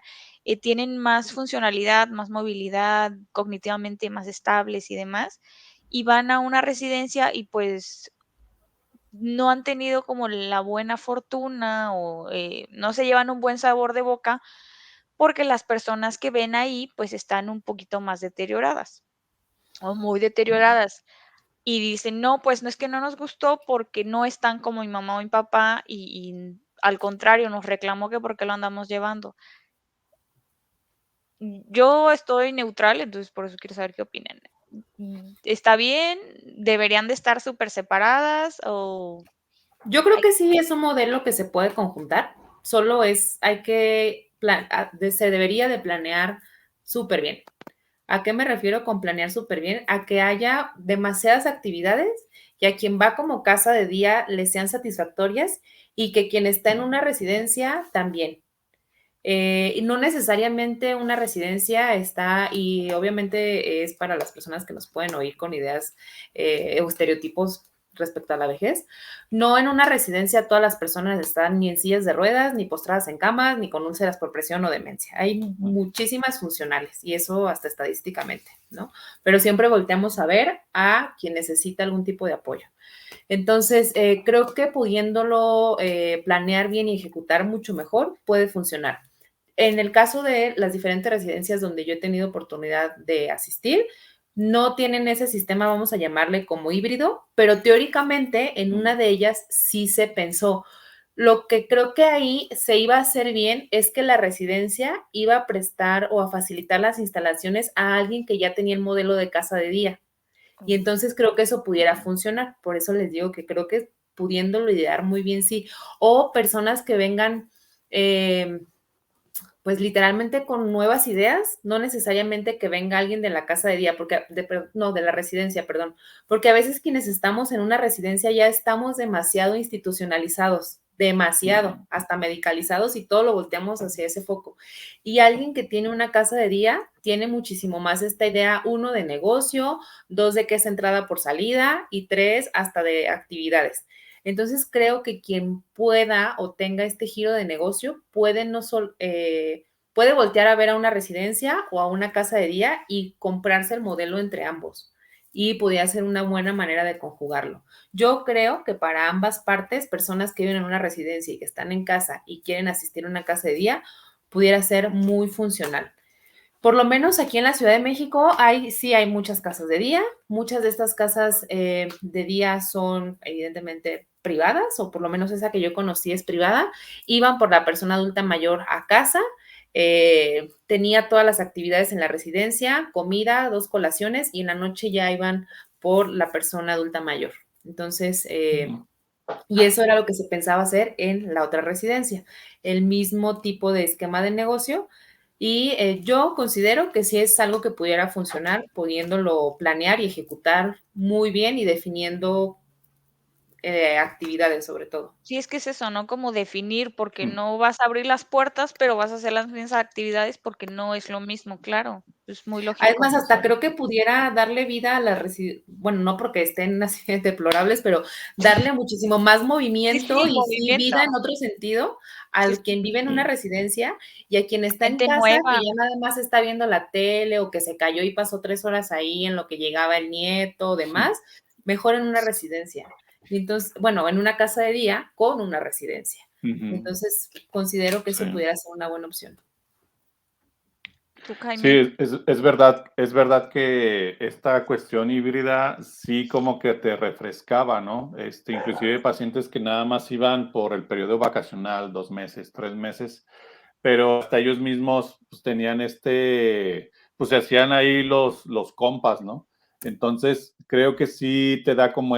tienen más funcionalidad, más movilidad, cognitivamente más estables y demás, y van a una residencia y pues no han tenido como la buena fortuna o no se llevan un buen sabor de boca porque las personas que ven ahí pues están un poquito más deterioradas o muy deterioradas y dicen, no, pues no es que no nos gustó porque no están como mi mamá o mi papá y al contrario nos reclamó que por qué lo andamos llevando. yo estoy neutral, entonces por eso quiero saber qué opinan. ¿Está bien? ¿Deberían de estar súper separadas? O Yo creo que sí es un modelo que se puede conjuntar, solo hay que, se debería de planear súper bien. ¿A qué me refiero con planear súper bien? A que haya demasiadas actividades y a quien va como casa de día le sean satisfactorias y que quien está en una residencia también. Y no necesariamente una residencia está, y obviamente es para las personas que nos pueden oír con ideas o estereotipos respecto a la vejez. No en una residencia todas las personas están ni en sillas de ruedas, ni postradas en camas, ni con úlceras por presión o demencia. Hay muchísimas funcionales y eso hasta estadísticamente, ¿no? Pero siempre volteamos a ver a quien necesita algún tipo de apoyo. Entonces, creo que pudiéndolo planear bien y ejecutar mucho mejor, puede funcionar. En el caso de las diferentes residencias donde yo he tenido oportunidad de asistir, no tienen ese sistema, vamos a llamarle como híbrido, pero teóricamente en una de ellas sí se pensó. Lo que creo que ahí se iba a hacer bien es que la residencia iba a prestar o a facilitar las instalaciones a alguien que ya tenía el modelo de casa de día. Y entonces creo que eso pudiera funcionar. Por eso les digo que creo que pudiéndolo idear muy bien, sí. O personas que vengan, pues literalmente con nuevas ideas, no necesariamente que venga alguien de la casa de día, de la residencia, perdón, porque a veces quienes estamos en una residencia ya estamos demasiado institucionalizados, demasiado, hasta medicalizados y todo lo volteamos hacia ese foco. Y alguien que tiene una casa de día tiene muchísimo más esta idea, uno, de negocio, dos, de que es entrada por salida y tres, hasta de actividades. Entonces creo que quien pueda o tenga este giro de negocio puede puede voltear a ver a una residencia o a una casa de día y comprarse el modelo entre ambos. Y podría ser una buena manera de conjugarlo. Yo creo que para ambas partes, personas que viven en una residencia y que están en casa y quieren asistir a una casa de día, pudiera ser muy funcional. Por lo menos aquí en la Ciudad de México sí hay muchas casas de día. Muchas de estas casas de día son evidentemente privadas, o por lo menos esa que yo conocí es privada. Iban por la persona adulta mayor a casa, tenía todas las actividades en la residencia, comida, 2 colaciones, y en la noche ya iban por la persona adulta mayor. Entonces, y eso era lo que se pensaba hacer en la otra residencia, el mismo tipo de esquema de negocio. Y yo considero que sí es algo que pudiera funcionar, pudiéndolo planear y ejecutar muy bien y definiendo actividades sobre todo. sí, es que es eso, ¿no? Como definir, porque no vas a abrir las puertas, pero vas a hacer las mismas actividades porque no es lo mismo, claro, es muy lógico. Además, hasta creo que pudiera darle vida a la residencia, bueno, no porque estén así de deplorables, pero darle muchísimo más Sí, movimiento sí, y sí movimiento. vida en otro sentido Sí, al sí, quien vive en una residencia y a quien está en gente casa, que nueva. ya nada más está viendo la tele o que se cayó y pasó 3 horas ahí en lo que llegaba el nieto o demás, mejor en una residencia. Y entonces, bueno, en una casa de día con una residencia. Entonces, considero que eso Sí. pudiera ser una buena opción. ¿Tú, Jaime? Sí, es verdad que esta cuestión híbrida sí como que te refrescaba, ¿no? Inclusive pacientes que nada más iban por el periodo vacacional, 2 meses, 3 meses, pero hasta ellos mismos pues, tenían pues se hacían ahí los compas, ¿no? Entonces creo que sí te da como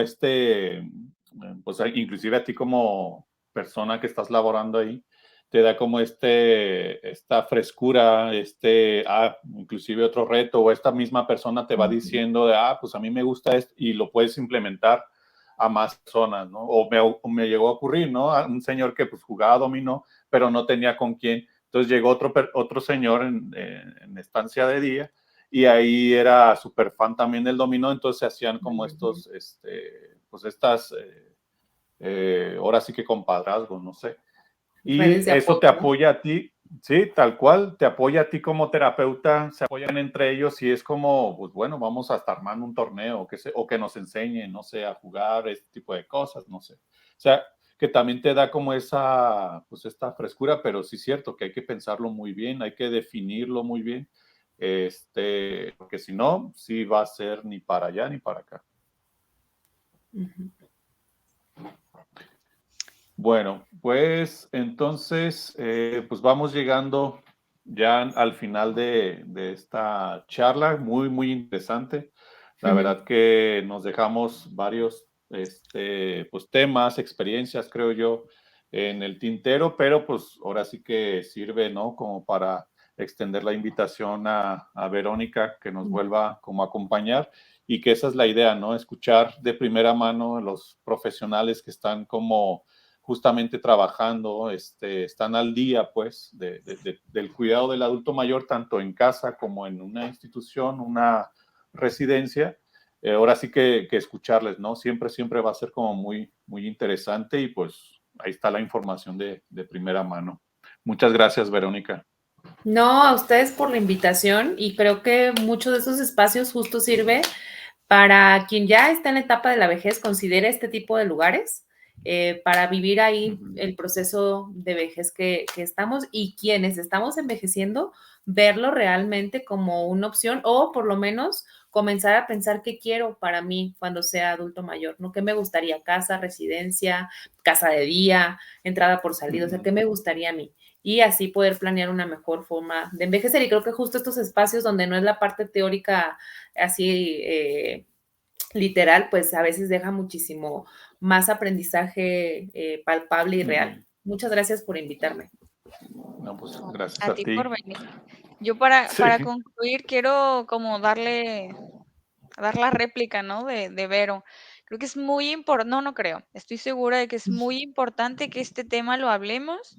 pues inclusive a ti como persona que estás laborando ahí, te da como esta frescura, inclusive otro reto, o esta misma persona te va diciendo pues a mí me gusta esto, y lo puedes implementar a más personas, ¿no? O me llegó a ocurrir, ¿no? A un señor que pues jugaba dominó, pero no tenía con quién. Entonces llegó otro señor en estancia de día, y ahí era súper fan también del dominó, entonces se hacían como pues ahora sí que compadrazgos, no sé. Redes Y de eso apoyo, te ¿no? apoya a ti, sí, tal cual, te apoya a ti como terapeuta, se apoyan entre ellos y es como, pues bueno, vamos a estar armando un torneo o que nos enseñen, no sé, a jugar este tipo de cosas, no sé. O sea, que también te da como pues esta frescura, pero sí es cierto que hay que pensarlo muy bien, hay que definirlo muy bien, porque si no, sí va a ser ni para allá ni para acá. Bueno, pues entonces, pues vamos llegando ya al final de esta charla, muy, muy interesante. La verdad que nos dejamos varios pues, temas, experiencias, creo yo, en el tintero, pero pues ahora sí que sirve, ¿no? Como para extender la invitación a Verónica que nos vuelva como a acompañar y que esa es la idea, ¿no? Escuchar de primera mano a los profesionales que están como justamente trabajando, están al día, pues, del cuidado del adulto mayor, tanto en casa como en una institución, una residencia. Ahora sí que escucharles, ¿no? Siempre, siempre va a ser como muy, muy interesante y pues ahí está la información de primera mano. Muchas gracias, Verónica. No, a ustedes por la invitación y creo que muchos de esos espacios justo sirve para quien ya está en la etapa de la vejez, considere este tipo de lugares para vivir ahí el proceso de vejez que estamos y quienes estamos envejeciendo, verlo realmente como una opción o por lo menos comenzar a pensar qué quiero para mí cuando sea adulto mayor, ¿no? ¿Qué me gustaría? Casa, residencia, casa de día, entrada por salida, o sea, ¿qué me gustaría a mí? Y así poder planear una mejor forma de envejecer. Y creo que justo estos espacios donde no es la parte teórica así literal, pues a veces deja muchísimo más aprendizaje palpable y real. Muchas gracias por invitarme. No, pues gracias A a ti por ti. venir. Yo para Sí. concluir quiero como dar la réplica, ¿no? De Vero. Creo que es muy importante, no, no creo, estoy segura de que es muy importante que este tema lo hablemos.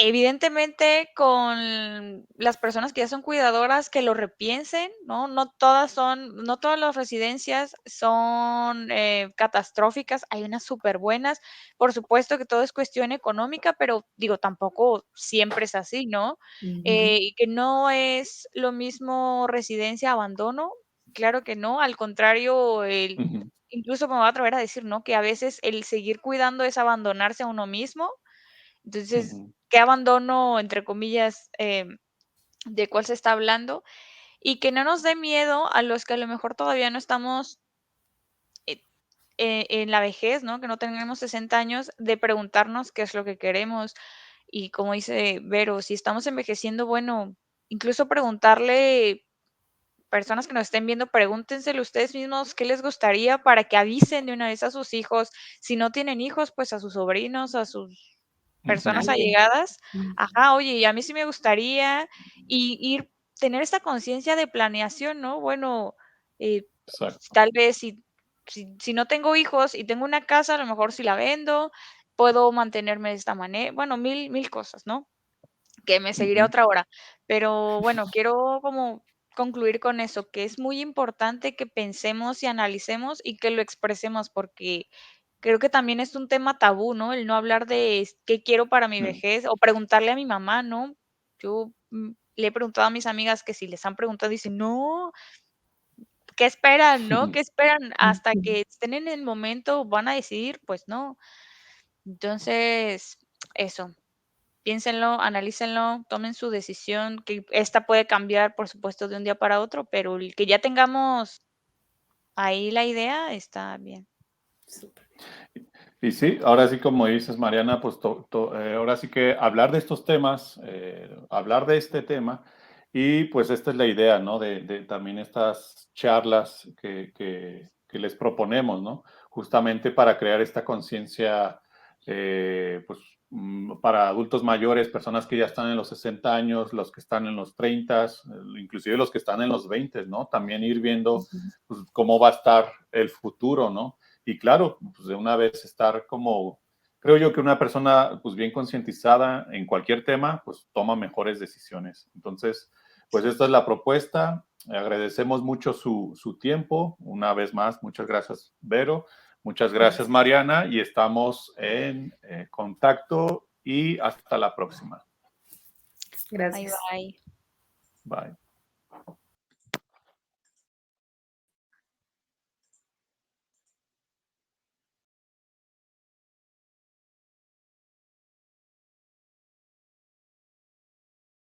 Evidentemente, con las personas que ya son cuidadoras, que lo repiensen, ¿no? No todas las residencias son catastróficas, hay unas súper buenas. Por supuesto que todo es cuestión económica, pero digo, tampoco siempre es así, ¿no? Y que no es lo mismo residencia abandono, claro que no, al contrario, incluso me voy a atrever a decir, ¿no? Que a veces el seguir cuidando es abandonarse a uno mismo. Entonces, ¿qué abandono, entre comillas, de cuál se está hablando? Y que no nos dé miedo a los que a lo mejor todavía no estamos eh, en la vejez, ¿no? Que no tenemos 60 años, de preguntarnos qué es lo que queremos. Y como dice Vero, si estamos envejeciendo, bueno, incluso preguntarle, personas que nos estén viendo, pregúntenselo ustedes mismos qué les gustaría para que avisen de una vez a sus hijos. Si no tienen hijos, pues a sus sobrinos, a sus personas Alguien. allegadas. Ajá, oye, y a mí sí me gustaría tener esta conciencia de planeación, ¿no? Bueno, eh, Exacto. tal vez si no tengo hijos y tengo una casa, a lo mejor si la vendo, puedo mantenerme de esta manera. Bueno, mil cosas, ¿no? Que me seguiré otra hora. Pero bueno, quiero como concluir con eso, que es muy importante que pensemos y analicemos y que lo expresemos, porque creo que también es un tema tabú, ¿no? El no hablar de qué quiero para mi vejez o preguntarle a mi mamá, ¿no? Yo le he preguntado a mis amigas que si les han preguntado, dicen, no, ¿qué esperan, no? ¿Qué esperan hasta que estén en el momento, van a decidir? Pues no. Entonces, eso. Piénsenlo, analícenlo, tomen su decisión, que esta puede cambiar, por supuesto, de un día para otro, pero el que ya tengamos ahí la idea está bien. Y sí, ahora sí, como dices, Mariana, pues ahora sí que hablar de estos temas, hablar de este tema, y pues esta es la idea, ¿no? De también estas charlas que les proponemos, ¿no? Justamente para crear esta conciencia, pues, para adultos mayores, personas que ya están en los 60 años, los que están en los 30, inclusive los que están en los 20, ¿no? También ir viendo pues, cómo va a estar el futuro, ¿no? Y claro, pues de una vez estar como, creo yo que una persona pues bien concientizada en cualquier tema, pues toma mejores decisiones. Entonces, pues esta es la propuesta. Agradecemos mucho su tiempo. Una vez más, muchas gracias, Vero. Muchas gracias, Mariana. Y estamos en contacto y hasta la próxima. Bye, Gracias. bye. Bye.